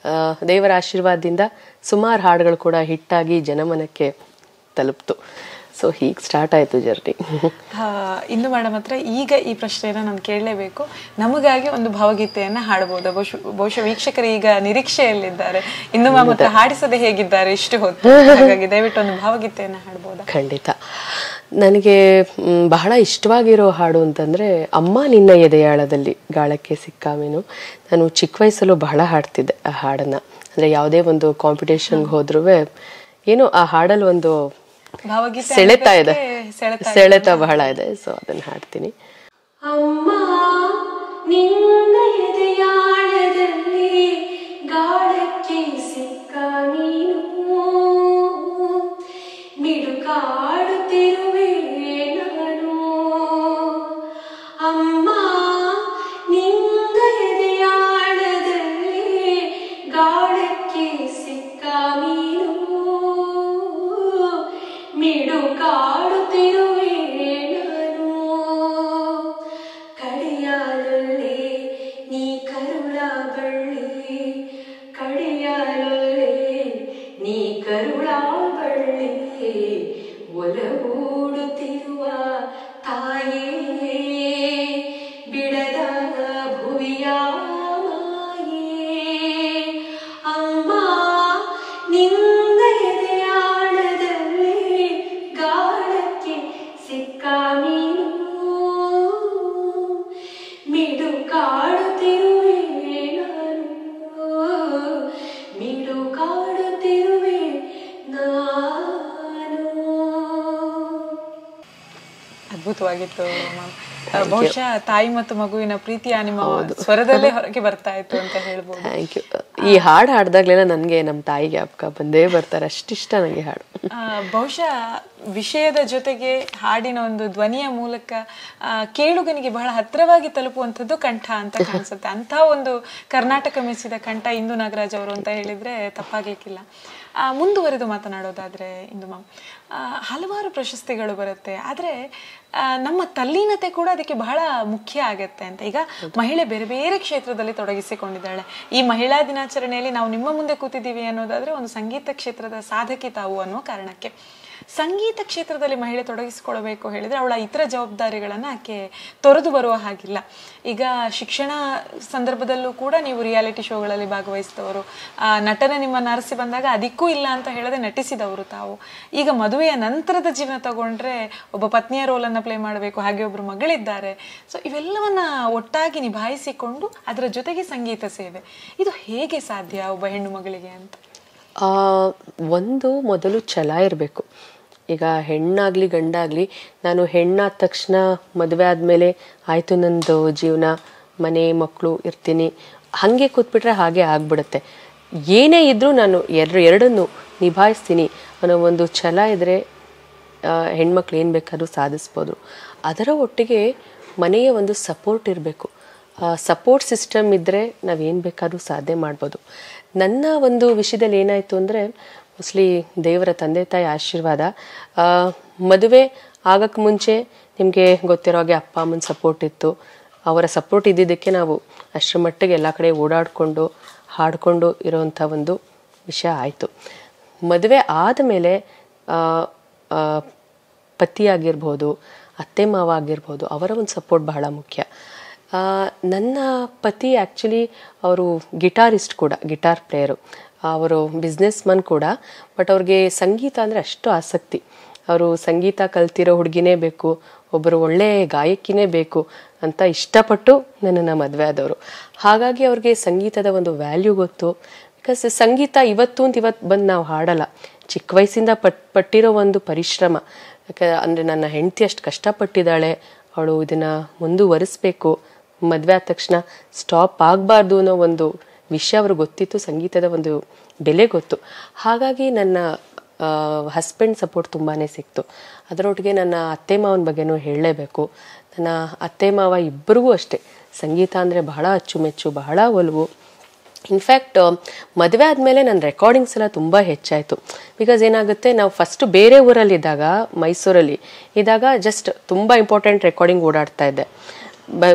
ದೇವರ ಆಶೀರ್ವಾದದಿಂದ ಸುಮಾರು ಹಾಡುಗಳು ಕೂಡ ಹಿಟ್ಟಾಗಿ ಜನಮನಕ್ಕೆ ತಲುಪ್ತು. ಸೊ ಹೀಗೆ ಸ್ಟಾರ್ಟ್ ಆಯಿತು ಜರ್ನಿ. ಇಂದು ಮೇಡಮ್ ಹತ್ರ ಈಗ ಈ ಪ್ರಶ್ನೆಯನ್ನು ನಾನು ಕೇಳಲೇಬೇಕು. ನಮಗಾಗಿ ಒಂದು ಭಾವಗೀತೆಯನ್ನು ಹಾಡಬಹುದು? ಬಹುಶಃ ವೀಕ್ಷಕರು ಈಗ ನಿರೀಕ್ಷೆಯಲ್ಲಿದ್ದಾರೆ, ಇಂದು ಮ್ಯಾಮ್ ಹತ್ರ ಹಾಡಿಸದೆ ಹೇಗಿದ್ದಾರೆ ಇಷ್ಟು ಹೊತ್ತು. ಹಾಗಾಗಿ ದಯವಿಟ್ಟು ಒಂದು ಭಾವಗೀತೆಯನ್ನು ಹಾಡಬಹುದಾ? ಖಂಡಿತ. ನನಗೆ ಬಹಳ ಇಷ್ಟವಾಗಿರೋ ಹಾಡು ಅಂತಂದರೆ ಅಮ್ಮ ನಿನ್ನ ಎದೆಯಾಳದಲ್ಲಿ ಗಾಳಕ್ಕೆ ಸಿಕ್ಕ ಮೀನು. ನಾನು ಚಿಕ್ಕ ವಯಸ್ಸಲ್ಲೂ ಬಹಳ ಹಾಡ್ತಿದ್ದೆ ಆ ಹಾಡನ್ನು. ಅಂದರೆ ಯಾವುದೇ ಒಂದು ಕಾಂಪಿಟೇಷನ್ಗೆ ಹೋದ್ರೂ ಏನೋ ಆ ಹಾಡಲ್ಲಿ ಒಂದು ಸೆಳೆತ ಬಹಳ ಇದೆ. ಸೊ ಅದನ್ನ ಹಾಡ್ತೀನಿ. ಅಮ್ಮ ನಿನ್ನ ಎದೆಯಾಳದಲ್ಲಿ ಗಾಳಕ್ಕೆ ಸಿಕ್ಕ ನೀನು, ಮಿಡುಕಾಡುತ್ತಿರುವೆ ನಾನು. ಅಮ್ಮ ನಿನ್ನ ಎದೆಯಾಳದಲ್ಲಿ ಗಾಳಕ್ಕೆ ಸಿಕ್ಕ ನೀನು, ಮಿಡುಕಾಡುತ್ತಿರುವೆ ನಾನು. ಕಡಿಯಾಲೊಲ್ಲೆ ನೀ ಕರುಳ ಬಳ್ಳಿ, ಕಡಿಯಾಲೊಲ್ಲೆ ನೀ ಕರುಳ ಬಳ್ಳಿ, ಒಲಗೂಡುತ್ತಿರುವ ತಾಯೇ ಬಿಡದ ಭುವಿಯ ಮಾಯೇ. ಅಮ್ಮ ನಿನ್ನ ಎದೆಯಾಳದಲ್ಲಿ ಗಾಳಕ್ಕೆ ಸಿಕ್ಕ ನೀನು, ಮಿಡುಕಾಡುತ್ತಿರುವೆ ನಾನು, ಮಿಡುಕಾಡುತ್ತಿರುವೆ ನಾನು. ಅದ್ಭುತವಾಗಿತ್ತು ಮ್ಯಾಮ್. ಬಹುಶಃ ತಾಯಿ ಮತ್ತು ಮಗುವಿನ ಪ್ರೀತಿಯ ನಿಮ್ಮ ಸ್ವರದಲ್ಲೇ ಹೊರಗೆ ಬರ್ತಾ ಇತ್ತು ಅಂತ ಹೇಳ್ಬೋದು. Thank you. ಈ ಹಾಡು ಹಾಡ್ದಾಗ್ಲೆಲ್ಲ ನನಗೆ ನಮ್ಮ ತಾಯಿ ಜ್ಞಾಪಕ ಬಂದೇ ಬರ್ತಾರೆ, ಅಷ್ಟಿಷ್ಟ ನನಗೆ ಹಾಡು. ಬಹುಶಃ ವಿಷಯದ ಜೊತೆಗೆ ಹಾಡಿನ ಒಂದು ಧ್ವನಿಯ ಮೂಲಕ ಕೇಳುಗನಿಗೆ ಬಹಳ ಹತ್ತಿರವಾಗಿ ತಲುಪುವಂಥದ್ದು ಕಂಠ ಅಂತ ಕಾಣಿಸುತ್ತೆ. ಅಂತ ಒಂದು ಕರ್ನಾಟಕ ಮೆಚ್ಚಿದ ಕಂಠ ಇಂದು ನಾಗರಾಜ್ ಅವರು ಅಂತ ಹೇಳಿದ್ರೆ ತಪ್ಪಾಗ್ಲಿಕ್ಕಿಲ್ಲ. ಮುಂದುವರೆದು ಮಾತನಾಡೋದಾದ್ರೆ ಇಂದು ಮ್ಯಾಮ್, ಹಲವಾರು ಪ್ರಶಸ್ತಿಗಳು ಬರುತ್ತೆ, ಆದರೆ ನಮ್ಮ ತಲ್ಲೀನತೆ ಕೂಡ ಅದಕ್ಕೆ ಬಹಳ ಮುಖ್ಯ ಆಗತ್ತೆ ಅಂತ. ಈಗ ಮಹಿಳೆ ಬೇರೆ ಬೇರೆ ಕ್ಷೇತ್ರದಲ್ಲಿ ತೊಡಗಿಸಿಕೊಂಡಿದ್ದಾಳೆ. ಈ ಮಹಿಳಾ ದಿನಾಚರಣೆಯಲ್ಲಿ ನಾವು ನಿಮ್ಮ ಮುಂದೆ ಕೂತಿದ್ದೀವಿ ಅನ್ನೋದಾದ್ರೆ ಒಂದು ಸಂಗೀತ ಕ್ಷೇತ್ರದ ಸಾಧಕಿ ತಾವು ಅನ್ನೋ ಕಾರಣಕ್ಕೆ. ಸಂಗೀತ ಕ್ಷೇತ್ರದಲ್ಲಿ ಮಹಿಳೆ ತೊಡಗಿಸಿಕೊಳ್ಬೇಕು ಹೇಳಿದ್ರೆ ಅವಳ ಇತರ ಜವಾಬ್ದಾರಿಗಳನ್ನು ಆಕೆ ತೊರೆದು ಬರುವ ಹಾಗಿಲ್ಲ. ಈಗ ಶಿಕ್ಷಣ ಸಂದರ್ಭದಲ್ಲೂ ಕೂಡ ನೀವು ರಿಯಾಲಿಟಿ ಶೋಗಳಲ್ಲಿ ಭಾಗವಹಿಸಿದವರು, ನಟನೆ ನಿಮ್ಮನ್ನು ಅರಸಿ ಬಂದಾಗ ಅದಕ್ಕೂ ಇಲ್ಲ ಅಂತ ಹೇಳದೆ ನಟಿಸಿದವರು ತಾವು. ಈಗ ಮದುವೆಯ ನಂತರದ ಜೀವನ ತಗೊಂಡ್ರೆ ಒಬ್ಬ ಪತ್ನಿಯ ರೋಲನ್ನು ಪ್ಲೇ ಮಾಡಬೇಕು, ಹಾಗೆ ಒಬ್ರು ಮಗಳಿದ್ದಾರೆ. ಸೊ ಇವೆಲ್ಲವನ್ನ ಒಟ್ಟಾಗಿ ನಿಭಾಯಿಸಿಕೊಂಡು ಅದರ ಜೊತೆಗೆ ಸಂಗೀತ ಸೇವೆ, ಇದು ಹೇಗೆ ಸಾಧ್ಯ ಒಬ್ಬ ಹೆಣ್ಣು ಮಗಳಿಗೆ ಅಂತ? ಒಂದು ಮೊದಲು ಛಲ ಇರಬೇಕು. ಈಗ ಹೆಣ್ಣಾಗ್ಲಿ ಗಂಡಾಗ್ಲಿ, ನಾನು ಹೆಣ್ಣಾದ ತಕ್ಷಣ ಮದುವೆ ಆದಮೇಲೆ ಆಯಿತು ನಂದು ಜೀವನ, ಮನೆ ಮಕ್ಕಳು ಇರ್ತೀನಿ, ಹಾಗೆ ಕೂತ್ಬಿಟ್ರೆ ಹಾಗೆ ಆಗ್ಬಿಡುತ್ತೆ. ಏನೇ ಇದ್ರೂ ನಾನು ಎರಡನ್ನು ನಿಭಾಯಿಸ್ತೀನಿ ಅನ್ನೋ ಒಂದು ಛಲ ಇದ್ದರೆ ಹೆಣ್ಮಕ್ಳು ಏನು ಬೇಕಾದ್ರೂ ಸಾಧಿಸ್ಬೋದು. ಅದರ ಒಟ್ಟಿಗೆ ಮನೆಯ ಒಂದು ಸಪೋರ್ಟ್ ಇರಬೇಕು. ಸಪೋರ್ಟ್ ಸಿಸ್ಟಮ್ ಇದ್ದರೆ ನಾವೇನು ಬೇಕಾದ್ರೂ ಸಾಧನೆ ಮಾಡ್ಬೋದು. ನನ್ನ ಒಂದು ವಿಷಯದಲ್ಲಿ ಏನಾಯಿತು ಅಂದರೆ, ಮೋಸ್ಟ್ಲಿ ದೇವರ ತಂದೆ ತಾಯಿ ಆಶೀರ್ವಾದ. ಮದುವೆ ಆಗಕ್ಕೆ ಮುಂಚೆ ನಿಮಗೆ ಗೊತ್ತಿರೋ ಹಾಗೆ ಅಪ್ಪ ಅಮ್ಮನ ಸಪೋರ್ಟ್ ಇತ್ತು. ಅವರ ಸಪೋರ್ಟ್ ಇದ್ದಿದ್ದಕ್ಕೆ ನಾವು ಅಷ್ಟರ ಮಟ್ಟಿಗೆ ಎಲ್ಲ ಕಡೆ ಓಡಾಡಿಕೊಂಡು ಹಾಡಿಕೊಂಡು ಇರೋವಂಥ ಒಂದು ವಿಷಯ ಆಯಿತು. ಮದುವೆ ಆದಮೇಲೆ ಪತಿಯಾಗಿರ್ಬೋದು, ಅತ್ತೆ ಮಾವ ಆಗಿರ್ಬೋದು, ಅವರ ಒಂದು ಸಪೋರ್ಟ್ ಬಹಳ ಮುಖ್ಯ. ನನ್ನ ಪತಿ ಆ್ಯಕ್ಚುಲಿ ಅವರು ಗಿಟಾರಿಸ್ಟ್ ಕೂಡ, ಗಿಟಾರ್ ಪ್ಲೇಯರು, ಅವರು ಬಿಸ್ನೆಸ್ ಮನ್ ಕೂಡ. ಬಟ್ ಅವ್ರಿಗೆ ಸಂಗೀತ ಅಂದರೆ ಅಷ್ಟು ಆಸಕ್ತಿ. ಅವರು ಸಂಗೀತ ಕಲ್ತಿರೋ ಹುಡುಗಿನೇ ಬೇಕು, ಒಬ್ಬರು ಒಳ್ಳೆ ಗಾಯಕಿನೇ ಬೇಕು ಅಂತ ಇಷ್ಟಪಟ್ಟು ನನ್ನನ್ನು ಮದುವೆ ಆದವರು. ಹಾಗಾಗಿ ಅವ್ರಿಗೆ ಸಂಗೀತದ ಒಂದು ವ್ಯಾಲ್ಯೂ ಗೊತ್ತು. ಬಿಕಾಸ್ ಸಂಗೀತ ಇವತ್ತು ಬಂದು ನಾವು ಹಾಡಲ್ಲ, ಚಿಕ್ಕ ವಯಸ್ಸಿಂದ ಪಟ್ಟಿರೋ ಒಂದು ಪರಿಶ್ರಮ. ಅಂದರೆ ನನ್ನ ಹೆಂಡತಿ ಅಷ್ಟು ಕಷ್ಟಪಟ್ಟಿದ್ದಾಳೆ, ಅವಳು ಇದನ್ನು ಮುಂದುವರಿಸ್ಬೇಕು, ಮದುವೆ ಆದ ತಕ್ಷಣ ಸ್ಟಾಪ್ ಆಗಬಾರ್ದು ಅನ್ನೋ ಒಂದು ವಿಷಯ ಅವ್ರಿಗೆ ಗೊತ್ತಿತ್ತು. ಸಂಗೀತದ ಒಂದು ಬೆಲೆ ಗೊತ್ತು. ಹಾಗಾಗಿ ನನ್ನ ಹಸ್ಬೆಂಡ್ ಸಪೋರ್ಟ್ ತುಂಬಾ ಸಿಕ್ತು. ಅದರೊಟ್ಟಿಗೆ ನನ್ನ ಅತ್ತೆ ಮಾವನ ಬಗ್ಗೆನೂ ಹೇಳಲೇಬೇಕು. ನನ್ನ ಅತ್ತೆ ಮಾವ ಇಬ್ಬರಿಗೂ ಅಷ್ಟೇ ಸಂಗೀತ ಅಂದರೆ ಬಹಳ ಅಚ್ಚುಮೆಚ್ಚು, ಬಹಳ ಒಲವು. ಇನ್ಫ್ಯಾಕ್ಟ್ ಮದುವೆ ಆದಮೇಲೆ ನನ್ನ ರೆಕಾರ್ಡಿಂಗ್ಸ್ ಎಲ್ಲ ತುಂಬ ಹೆಚ್ಚಾಯಿತು. ಬಿಕಾಸ್ ಏನಾಗುತ್ತೆ, ನಾವು ಫಸ್ಟು ಬೇರೆ ಊರಲ್ಲಿದ್ದಾಗ, ಮೈಸೂರಲ್ಲಿ ಇದ್ದಾಗ ಜಸ್ಟ್ ತುಂಬ ಇಂಪಾರ್ಟೆಂಟ್ ರೆಕಾರ್ಡಿಂಗ್ ಓಡಾಡ್ತಾ ಇದ್ದೆ.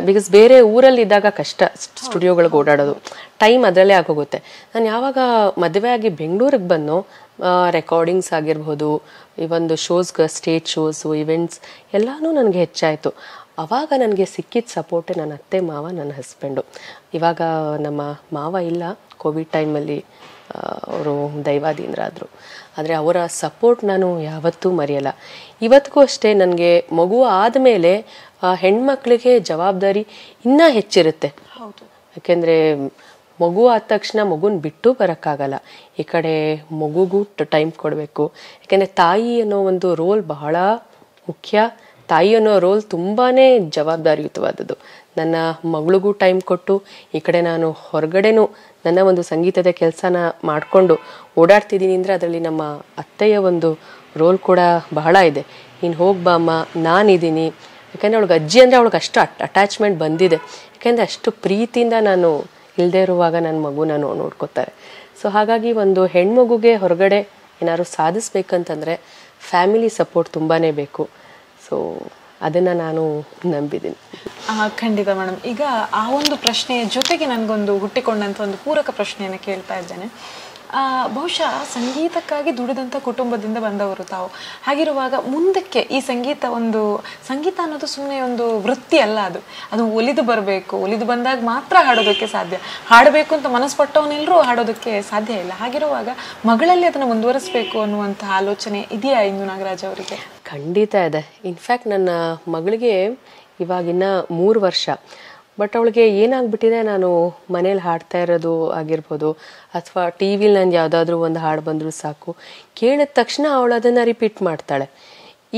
ಬಿಕಾಸ್ ಬೇರೆ ಊರಲ್ಲಿದ್ದಾಗ ಕಷ್ಟ ಸ್ಟುಡಿಯೋಗಳಿಗೆ ಓಡಾಡೋದು, ಟೈಮ್ ಅದರಲ್ಲೇ ಆಗೋಗುತ್ತೆ. ನಾನು ಯಾವಾಗ ಮದುವೆ ಆಗಿ ಬೆಂಗಳೂರಿಗೆ ಬಂದು ರೆಕಾರ್ಡಿಂಗ್ಸ್ ಆಗಿರ್ಬೋದು, ಈ ಒಂದು ಶೋಸ್ಗೆ, ಸ್ಟೇಜ್ ಶೋಸು, ಇವೆಂಟ್ಸ್ ಎಲ್ಲನೂ ನನಗೆ ಹೆಚ್ಚಾಯಿತು. ಆವಾಗ ನನಗೆ ಸಿಕ್ಕಿದ ಸಪೋರ್ಟೇ ನನ್ನ ಅತ್ತೆ ಮಾವ, ನನ್ನ ಹಸ್ಬೆಂಡು. ಇವಾಗ ನಮ್ಮ ಮಾವ ಇಲ್ಲ, ಕೋವಿಡ್ ಟೈಮಲ್ಲಿ ಅವರು ದೈವಾಧೀನರಾದರು. ಆದರೆ ಅವರ ಸಪೋರ್ಟ್ ನಾನು ಯಾವತ್ತೂ ಮರೆಯಲ್ಲ. ಇವತ್ತಿಗೂ ಅಷ್ಟೇ ನನಗೆ ಮಗು ಆದಮೇಲೆ ಹೆಣ್ಮಕ್ಳಿಗೆ ಜವಾಬ್ದಾರಿ ಇನ್ನೂ ಹೆಚ್ಚಿರುತ್ತೆ. ಯಾಕೆಂದರೆ ಮಗು ಆದ ತಕ್ಷಣ ಮಗುನ ಬಿಟ್ಟು ಬರೋಕ್ಕಾಗಲ್ಲ. ಈ ಕಡೆ ಮಗುಗೂ ಟೈಮ್ ಕೊಡಬೇಕು. ಯಾಕೆಂದರೆ ತಾಯಿ ಅನ್ನೋ ಒಂದು ರೋಲ್ ಬಹಳ ಮುಖ್ಯ. ತಾಯಿ ಅನ್ನೋ ರೋಲ್ ತುಂಬಾ ಜವಾಬ್ದಾರಿಯುತವಾದದ್ದು. ನನ್ನ ಮಗಳಿಗೂ ಟೈಮ್ ಕೊಟ್ಟು, ಈ ಕಡೆ ನಾನು ಹೊರಗಡೆನೂ ನನ್ನ ಒಂದು ಸಂಗೀತದ ಕೆಲಸನ ಮಾಡಿಕೊಂಡು ಓಡಾಡ್ತಿದ್ದೀನಿ ಅಂದರೆ ಅದರಲ್ಲಿ ನಮ್ಮ ಅತ್ತೆಯ ಒಂದು ರೋಲ್ ಕೂಡ ಬಹಳ ಇದೆ. ನೀನು ಹೋಗ್ಬಾ ಅಮ್ಮ, ನಾನಿದ್ದೀನಿ. ಯಾಕೆಂದರೆ ಅವಳಿಗೆ ಅಜ್ಜಿ ಅಂದರೆ ಅವಳಿಗೆ ಅಷ್ಟು ಅಟ್ಯಾಚ್ಮೆಂಟ್ ಬಂದಿದೆ. ಯಾಕೆಂದರೆ ಅಷ್ಟು ಪ್ರೀತಿಯಿಂದ ನಾನು ಇಲ್ಲದೆ ಇರುವಾಗ ನನ್ನ ಮಗುನ ನೋಡ್ಕೋತಾರೆ. ಸೊ ಹಾಗಾಗಿ ಒಂದು ಹೆಣ್ಮಗುಗೆ ಹೊರಗಡೆ ಏನಾದ್ರು ಸಾಧಿಸ್ಬೇಕಂತಂದರೆ ಫ್ಯಾಮಿಲಿ ಸಪೋರ್ಟ್ ತುಂಬಾ ಬೇಕು. ಸೊ ಅದನ್ನು ನಾನು ನಂಬಿದ್ದೀನಿ. ಖಂಡಿತ ಮೇಡಮ್. ಈಗ ಆ ಒಂದು ಪ್ರಶ್ನೆಯ ಜೊತೆಗೆ ನನಗೊಂದು ಹುಟ್ಟಿಕೊಂಡಂಥ ಒಂದು ಪೂರಕ ಪ್ರಶ್ನೆಯನ್ನು ಕೇಳ್ತಾ ಇದ್ದೇನೆ. ಬಹುಶಃ ಸಂಗೀತಕ್ಕಾಗಿ ದುಡಿದಂಥ ಕುಟುಂಬದಿಂದ ಬಂದವರು ತಾವು. ಹಾಗಿರುವಾಗ ಮುಂದಕ್ಕೆ ಈ ಸಂಗೀತ ಅನ್ನೋದು ಸುಮ್ಮನೆ ಒಂದು ವೃತ್ತಿ ಅಲ್ಲ, ಅದು ಒಲಿದು ಬರಬೇಕು. ಒಲಿದು ಬಂದಾಗ ಮಾತ್ರ ಹಾಡೋದಕ್ಕೆ ಸಾಧ್ಯ. ಹಾಡಬೇಕು ಅಂತ ಮನಸ್ಪಟ್ಟವನೆಲ್ಲರೂ ಹಾಡೋದಕ್ಕೆ ಸಾಧ್ಯ ಇಲ್ಲ. ಹಾಗಿರುವಾಗ ಮಗಳಲ್ಲಿ ಅದನ್ನು ಮುಂದುವರಿಸಬೇಕು ಅನ್ನುವಂತಹ ಆಲೋಚನೆ ಇದೆಯಾ ಇಂದು ನಾಗರಾಜ್ ಅವರಿಗೆ? ಖಂಡಿತ ಇದೆ. ಇನ್ಫ್ಯಾಕ್ಟ್ ನನ್ನ ಮಗಳಿಗೆ ಇವಾಗಿನ್ನ 3 ವರ್ಷ. ಬಟ್ ಅವಳಿಗೆ ಏನಾಗ್ಬಿಟ್ಟಿದೆ, ನಾನು ಮನೇಲಿ ಹಾಡ್ತಾ ಇರೋದು ಆಗಿರ್ಬೋದು ಅಥವಾ ಟಿ ವಿಲಿ ನಂಗೆ ಯಾವುದಾದ್ರೂ ಒಂದು ಹಾಡು ಬಂದರೂ ಸಾಕು, ಕೇಳಿದ ತಕ್ಷಣ ಅವಳು ಅದನ್ನು ರಿಪೀಟ್ ಮಾಡ್ತಾಳೆ.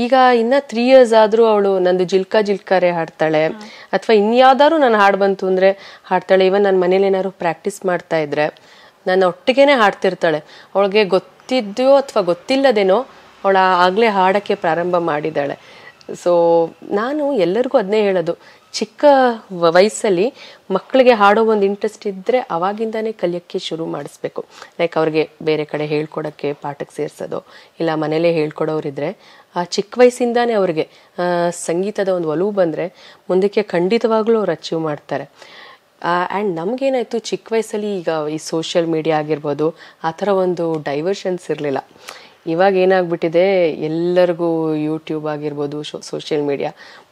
ಈಗ ಇನ್ನು 3 years ಆದರೂ ಅವಳು ನಂದು ಜಿಲ್ಕಾ ಜಿಲ್ಕಾರೆ ಹಾಡ್ತಾಳೆ, ಅಥವಾ ಇನ್ಯಾವುದಾದ್ರು ನಾನು ಹಾಡು ಬಂತು ಅಂದರೆ ಹಾಡ್ತಾಳೆ. ಇವನ್ ನನ್ನ ಮನೇಲಿ ಏನಾದ್ರು ಪ್ರಾಕ್ಟೀಸ್ ಮಾಡ್ತಾ ಇದ್ರೆ ನನ್ನ ಒಟ್ಟಿಗೆನೇ ಹಾಡ್ತಿರ್ತಾಳೆ. ಅವಳಿಗೆ ಗೊತ್ತಿದ್ದೋ ಅಥವಾ ಗೊತ್ತಿಲ್ಲದೇನೋ ಅವಳು ಆಗಲೇ ಹಾಡೋಕ್ಕೆ ಪ್ರಾರಂಭ ಮಾಡಿದ್ದಾಳೆ. ಸೊ ನಾನು ಎಲ್ಲರಿಗೂ ಅದನ್ನೇ ಹೇಳೋದು, ಚಿಕ್ಕ ವಯಸ್ಸಲ್ಲಿ ಮಕ್ಕಳಿಗೆ ಹಾಡೋ ಒಂದು ಇಂಟ್ರೆಸ್ಟ್ ಇದ್ದರೆ ಅವಾಗಿಂದಾನೇ ಕಲಿಯೋಕ್ಕೆ ಶುರು ಮಾಡಿಸ್ಬೇಕು. ಲೈಕ್ ಅವ್ರಿಗೆ ಬೇರೆ ಕಡೆ ಹೇಳ್ಕೊಡೋಕ್ಕೆ ಪಾಠಕ್ಕೆ ಸೇರಿಸೋದು, ಇಲ್ಲ ಮನೇಲೇ ಹೇಳ್ಕೊಡೋರಿದ್ರೆ ಆ ಚಿಕ್ಕ ವಯಸ್ಸಿಂದಾನೇ ಅವ್ರಿಗೆ ಸಂಗೀತದ ಒಂದು ಒಲವು ಬಂದರೆ ಮುಂದಕ್ಕೆ ಖಂಡಿತವಾಗ್ಲೂ ಅವ್ರು ಅಚೀವ್ ಮಾಡ್ತಾರೆ. ಆ್ಯಂಡ್ ನಮಗೇನಾಯಿತು, ಚಿಕ್ಕ ವಯಸ್ಸಲ್ಲಿ ಈಗ ಈ ಸೋಷಿಯಲ್ ಮೀಡಿಯಾ ಆಗಿರ್ಬೋದು ಆ ಥರ ಒಂದು ಡೈವರ್ಷನ್ಸ್ ಇರಲಿಲ್ಲ. ಇವಾಗ ಏನಾಗ್ಬಿಟ್ಟಿದೆ, ಎಲ್ಲರಿಗೂ ಯೂಟ್ಯೂಬ್ ಆಗಿರ್ಬೋದು, ಸೋಷಿಯಲ್ ಮೀಡಿಯಾ,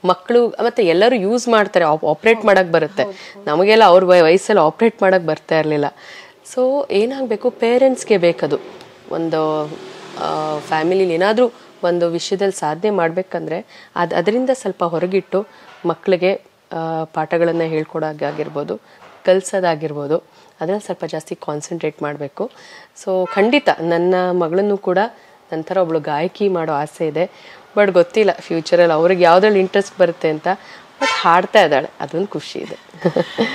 ಮಕ್ಕಳು ಮತ್ತು ಎಲ್ಲರೂ ಯೂಸ್ ಮಾಡ್ತಾರೆ, ಆಪ್ರೇಟ್ ಮಾಡೋಕ್ಕೆ ಬರುತ್ತೆ. ನಮಗೆಲ್ಲ ಅವ್ರ ವಯಸ್ಸಲ್ಲಿ ಆಪ್ರೇಟ್ ಮಾಡೋಕ್ಕೆ ಬರ್ತಾ ಇರಲಿಲ್ಲ. ಸೊ ಏನಾಗಬೇಕು, ಪೇರೆಂಟ್ಸ್ಗೆ ಬೇಕದು. ಒಂದು ಫ್ಯಾಮಿಲಿಲಿ ಏನಾದರೂ ಒಂದು ವಿಷಯದಲ್ಲಿ ಸಾಧನೆ ಮಾಡಬೇಕಂದ್ರೆ ಅದರಿಂದ ಸ್ವಲ್ಪ ಹೊರಗಿಟ್ಟು ಮಕ್ಕಳಿಗೆ ಪಾಠಗಳನ್ನು ಹೇಳ್ಕೊಡೋದಾಗಿರ್ಬೋದು, ಕಲಿಸೋದಾಗಿರ್ಬೋದು, ಅದರಲ್ಲಿ ಸ್ವಲ್ಪ ಜಾಸ್ತಿ ಕಾನ್ಸಂಟ್ರೇಟ್ ಮಾಡಬೇಕು. ಸೊ ಖಂಡಿತ ನನ್ನ ಮಗಳನ್ನು ಕೂಡ ನಂತರ ಒಬ್ಳು ಗಾಯಕಿ ಮಾಡೋ ಆಸೆ ಇದೆ. ಬಟ್ ಗೊತ್ತಿಲ್ಲ ಫ್ಯೂಚರಲ್ಲಿ ಅವ್ರಿಗೆ ಯಾವುದ್ರಲ್ಲಿ ಇಂಟ್ರೆಸ್ಟ್ ಬರುತ್ತೆ ಅಂತ. ಬಟ್ ಹಾಡ್ತಾ ಇದ್ದಾಳೆ, ಅದೊಂದು ಖುಷಿ ಇದೆ.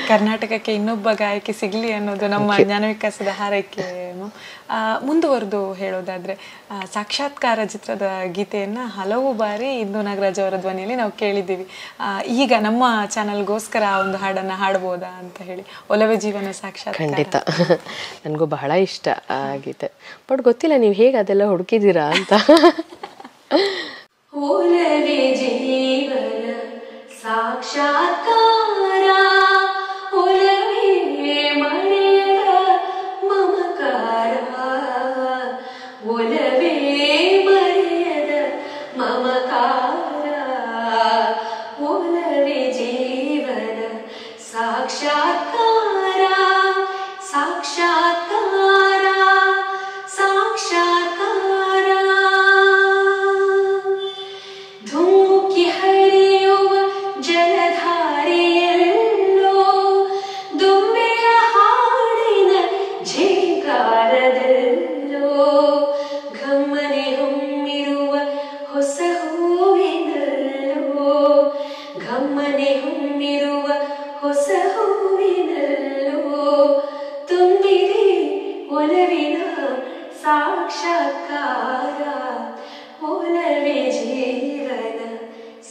ಕರ್ನಾಟಕಕ್ಕೆ ಇನ್ನೊಬ್ಬ ಗಾಯಕಿ ಸಿಗಲಿ ಅನ್ನೋದು ನಮ್ಮ ಜ್ಞಾನ ವಿಕಾಸದ ಹಾರೈಕೆ. ಮುಂದುವರೆದು ಹೇಳೋದಾದ್ರೆ, ಸಾಕ್ಷಾತ್ಕಾರ ಚಿತ್ರದ ಗೀತೆಯನ್ನ ಹಲವು ಬಾರಿ ಇಂದು ನಾಗರಾಜ್ ಅವರ ಧ್ವನಿಯಲ್ಲಿ ನಾವು ಕೇಳಿದ್ದೀವಿ. ಈಗ ನಮ್ಮ ಚಾನಲ್ಗೋಸ್ಕರ ಒಂದು ಹಾಡನ್ನ ಹಾಡ್ಬೋದಾ ಅಂತ ಹೇಳಿ, ಒಲವೇ ಜೀವನ ಸಾಕ್ಷಾತ್ಕಾರ. ಖಂಡಿತ, ನನಗೂ ಬಹಳ ಇಷ್ಟ ಆ ಗೀತೆ. ಬಟ್ ಗೊತ್ತಿಲ್ಲ ನೀವು ಹೇಗೆ ಅದೆಲ್ಲ ಹುಡುಕಿದ್ದೀರಾ ಅಂತ. ಒಲವೇ ಜೀವನ ಸಾಕ್ಷಾತ್ಕಾರ, ಒಲವೇ ಮರೆಯದ ಮಮಕಾರ, ಒಲವೇ ಮರೆಯದ ಮಮಕಾರ, ಒಲವೇ ಜೀವನ ಸಾಕ್ಷಾತ್ಕಾರ, ಸಾಕ್ಷಾತ್ಕಾರ, ಸಾಕ್ಷಾತ್ಕಾರ. ಧುಮುಕಿ ಹರಿಯುವ ಜಲಧಾರೆ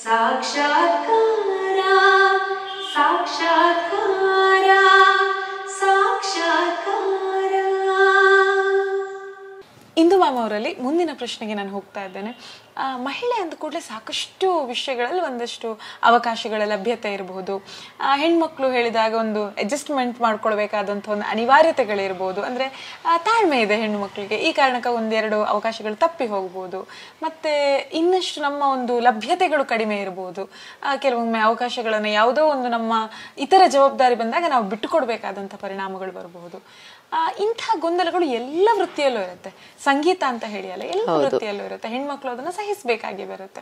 ಸಾಕ್ಷಾತ್ಕಾರ ಸಾಕ್ಷಾತ್ಕಾರ ಸಾಕ್ಷಾತ್ಕಾರ. ಇಂದು ಮ್ಯಾಮ್ ಅವರಲ್ಲಿ ಮುಂದಿನ ಪ್ರಶ್ನೆಗೆ ನಾನು ಹೋಗ್ತಾ ಇದ್ದೇನೆ. ಮಹಿಳೆ ಅಂದ ಕೂಡಲೇ ಸಾಕಷ್ಟು ವಿಷಯಗಳಲ್ಲಿ ಒಂದಷ್ಟು ಅವಕಾಶಗಳ ಲಭ್ಯತೆ ಇರಬಹುದು, ಹೆಣ್ಮಕ್ಳು ಹೇಳಿದಾಗ ಒಂದು ಅಡ್ಜಸ್ಟ್ಮೆಂಟ್ ಮಾಡ್ಕೊಳ್ಬೇಕಾದಂಥ ಒಂದು ಅನಿವಾರ್ಯತೆಗಳಿರ್ಬೋದು, ಅಂದರೆ ತಾಳ್ಮೆ ಇದೆ ಹೆಣ್ಣು ಮಕ್ಕಳಿಗೆ, ಈ ಕಾರಣಕ್ಕೆ ಒಂದೆರಡು ಅವಕಾಶಗಳು ತಪ್ಪಿ ಹೋಗ್ಬೋದು, ಮತ್ತು ಇನ್ನಷ್ಟು ನಮ್ಮ ಒಂದು ಲಭ್ಯತೆಗಳು ಕಡಿಮೆ ಇರ್ಬೋದು, ಕೆಲವೊಮ್ಮೆ ಅವಕಾಶಗಳನ್ನು ಯಾವುದೋ ಒಂದು ನಮ್ಮ ಇತರ ಜವಾಬ್ದಾರಿ ಬಂದಾಗ ನಾವು ಬಿಟ್ಟುಕೊಡ್ಬೇಕಾದಂಥ ಪರಿಣಾಮಗಳು ಬರಬಹುದು. ಇಂಥ ಗೊಂದಲಗಳು ಎಲ್ಲ ವೃತ್ತಿಯಲ್ಲೂ ಇರುತ್ತೆ. ಸಂಗೀತ ಅಂತ ಹೇಳಿ ಅಲ್ಲ, ಎಲ್ಲ ವೃತ್ತಿಯಲ್ಲೂ ಇರುತ್ತೆ. ಹೆಣ್ಮಕ್ಳು ಅದನ್ನ ಸಹಿಸಬೇಕಾಗಿ ಬರುತ್ತೆ.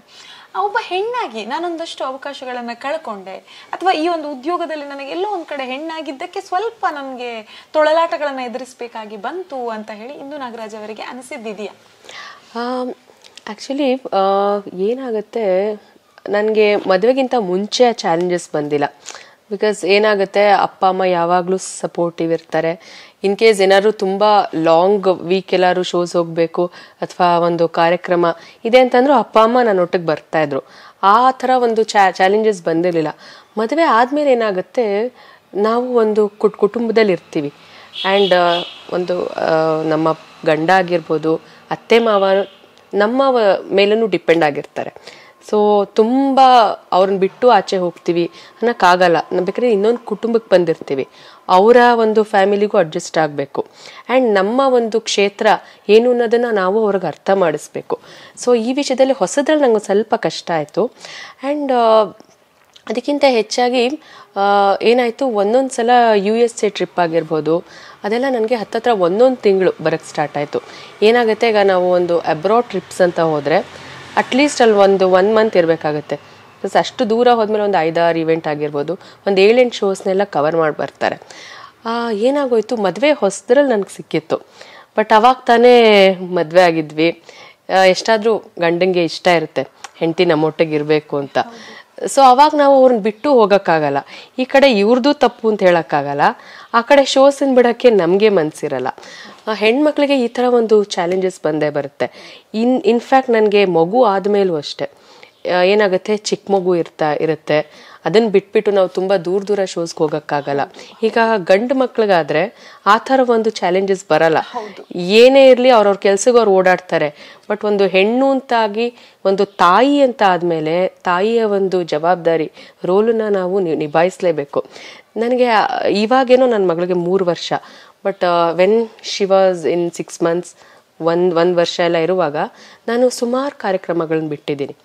ಒಬ್ಬ ಹೆಣ್ಣಾಗಿ ನಾನೊಂದಷ್ಟು ಅವಕಾಶಗಳನ್ನ ಕಳ್ಕೊಂಡೆ, ಅಥವಾ ಈ ಒಂದು ಉದ್ಯೋಗದಲ್ಲಿ ನನಗೆ ಎಲ್ಲೋ ಒಂದ್ ಕಡೆ ಹೆಣ್ಣಾಗಿದ್ದಕ್ಕೆ ಸ್ವಲ್ಪ ನನಗೆ ತೊಳಲಾಟಗಳನ್ನ ಎದುರಿಸಬೇಕಾಗಿ ಬಂತು ಅಂತ ಹೇಳಿ ಇಂದು ನಾಗರಾಜ್ ಅವರಿಗೆ ಅನಿಸಿದ್ದಿದೆಯಾ? ಆ್ಯಕ್ಚುಲಿ ಏನಾಗುತ್ತೆ, ನನಗೆ ಮದುವೆಗಿಂತ ಮುಂಚೆ ಚಾಲೆಂಜಸ್ ಬಂದಿಲ್ಲ. ಬಿಕಾಸ್ ಏನಾಗುತ್ತೆ, ಅಪ್ಪ ಅಮ್ಮ ಯಾವಾಗಲೂ ಸಪೋರ್ಟಿವ್ ಇರ್ತಾರೆ. ಇನ್ ಕೇಸ್ ಏನಾದ್ರು ತುಂಬ ಲಾಂಗ್ ವೀಕ್ ಎಲ್ಲಾದ್ರು ಶೋಸ್ ಹೋಗಬೇಕು ಅಥವಾ ಒಂದು ಕಾರ್ಯಕ್ರಮ ಇದೆ ಅಂತಂದ್ರೂ ಅಪ್ಪ ಅಮ್ಮ ನನ್ನ ಒಟ್ಟಿಗೆ ಬರ್ತಾಯಿದ್ರು. ಆ ಥರ ಒಂದು ಚಾಲೆಂಜಸ್ ಬಂದಿರಲಿಲ್ಲ. ಮದುವೆ ಆದಮೇಲೆ ಏನಾಗುತ್ತೆ, ನಾವು ಒಂದು ಕುಟುಂಬದಲ್ಲಿ ಇರ್ತೀವಿ. ಆ್ಯಂಡ್ ಒಂದು ನಮ್ಮ ಗಂಡ ಆಗಿರ್ಬೋದು, ಅತ್ತೆ ಮಾವ ನಮ್ಮ ಮೇಲೂ ಡಿಪೆಂಡ್ ಆಗಿರ್ತಾರೆ. ಸೊ ತುಂಬ ಅವ್ರನ್ನ ಬಿಟ್ಟು ಆಚೆ ಹೋಗ್ತೀವಿ ಅನ್ನೋಕ್ಕಾಗಲ್ಲ. ನಾವು ಬೇಕಾದ್ರೆ ಇನ್ನೊಂದು ಕುಟುಂಬಕ್ಕೆ ಬಂದಿರ್ತೀವಿ, ಅವರ ಒಂದು ಫ್ಯಾಮಿಲಿಗೂ ಅಡ್ಜಸ್ಟ್ ಆಗಬೇಕು. ಆ್ಯಂಡ್ ನಮ್ಮ ಒಂದು ಕ್ಷೇತ್ರ ಏನು ಅನ್ನೋದನ್ನು ನಾವು ಅವ್ರಿಗೆ ಅರ್ಥ ಮಾಡಿಸ್ಬೇಕು. ಸೊ ಈ ವಿಷಯದಲ್ಲಿ ಹೊಸದ್ರಲ್ಲಿ ನಂಗೆ ಸ್ವಲ್ಪ ಕಷ್ಟ ಆಯಿತು. ಆ್ಯಂಡ್ ಅದಕ್ಕಿಂತ ಹೆಚ್ಚಾಗಿ ಏನಾಯಿತು, ಒಂದೊಂದು ಸಲ USA ಟ್ರಿಪ್ ಆಗಿರ್ಬೋದು, ಅದೆಲ್ಲ ನನಗೆ ಹತ್ತತ್ರ ಒಂದೊಂದು ತಿಂಗಳು ಬರೋಕ್ಕೆ ಸ್ಟಾರ್ಟ್ ಆಯಿತು. ಏನಾಗುತ್ತೆ, ಈಗ ನಾವು ಒಂದು ಅಬ್ರಾಡ್ ಟ್ರಿಪ್ಸ್ ಅಂತ ಹೋದರೆ ಅಟ್ಲೀಸ್ಟ್ ಅಲ್ಲಿ ಒನ್ ಮಂತ್ ಇರಬೇಕಾಗತ್ತೆ. ಬಿಕಾಸ್ ಅಷ್ಟು ದೂರ ಹೋದ್ಮೇಲೆ ಒಂದು 5-6 ಇವೆಂಟ್ ಆಗಿರ್ಬೋದು, ಒಂದು 7-8 ಶೋಸ್ನೆಲ್ಲ ಕವರ್ ಮಾಡಿ ಬರ್ತಾರೆ. ಏನಾಗೋಯ್ತು, ಮದುವೆ ಹೊಸದ್ರಲ್ಲಿ ನನಗೆ ಸಿಕ್ಕಿತ್ತು. ಬಟ್ ಅವಾಗ ತಾನೇ ಮದುವೆ ಆಗಿದ್ವಿ. ಎಷ್ಟಾದರೂ ಗಂಡಂಗೆ ಇಷ್ಟ ಇರುತ್ತೆ ಹೆಂಡತಿ ನಮ್ಮೊಟ್ಟಿಗೆ ಇರಬೇಕು ಅಂತ. ಸೊ ಅವಾಗ ನಾವು ಅವ್ರನ್ನ ಬಿಟ್ಟು ಹೋಗೋಕ್ಕಾಗಲ್ಲ. ಈ ಕಡೆ ಇವ್ರದ್ದು ತಪ್ಪು ಅಂತ ಹೇಳೋಕ್ಕಾಗಲ್ಲ, ಆ ಕಡೆ ಶೋಸನ್ನು ಬಿಡೋಕ್ಕೆ ನಮಗೆ ಮನಸ್ಸಿರಲ್ಲ. ಹೆಣ್ಮಕ್ಳಿಗೆ ಈ ಥರ ಒಂದು ಚಾಲೆಂಜಸ್ ಬಂದೇ ಬರುತ್ತೆ. ಇನ್ಫ್ಯಾಕ್ಟ್ ನನಗೆ ಮಗು ಆದಮೇಲೂ ಅಷ್ಟೆ ಏನಾಗುತ್ತೆ, ಚಿಕ್ಕ ಮಗು ಇರುತ್ತೆ, ಅದನ್ನು ಬಿಟ್ಬಿಟ್ಟು ನಾವು ತುಂಬ ದೂರ ಶೋಸ್ಗೆ ಹೋಗೋಕ್ಕಾಗಲ್ಲ. ಈಗ ಗಂಡು ಮಕ್ಳಿಗಾದ್ರೆ ಆ ಥರ ಒಂದು ಚಾಲೆಂಜಸ್ ಬರಲ್ಲ. ಏನೇ ಇರಲಿ ಅವ್ರವ್ರ ಕೆಲ್ಸಕ್ಕೆ ಅವ್ರು ಓಡಾಡ್ತಾರೆ. ಬಟ್ ಒಂದು ಹೆಣ್ಣು ಅಂತಾಗಿ ಒಂದು ತಾಯಿ ಅಂತ ಆದಮೇಲೆ ತಾಯಿಯ ಒಂದು ಜವಾಬ್ದಾರಿ ರೋಲನ್ನ ನಾವು ನಿಭಾಯಿಸಲೇಬೇಕು. ನನಗೆ ಇವಾಗೇನೋ ನನ್ನ ಮಗಳಿಗೆ 3 ವರ್ಷ. But when she was in 6 months, ಒಂದು ವರ್ಷ ಎಲ್ಲ ಇರುವಾಗ ನಾನು ಸುಮಾರು ಕಾರ್ಯಕ್ರಮಗಳನ್ನ ಬಿಟ್ಟಿದ್ದೀನಿ.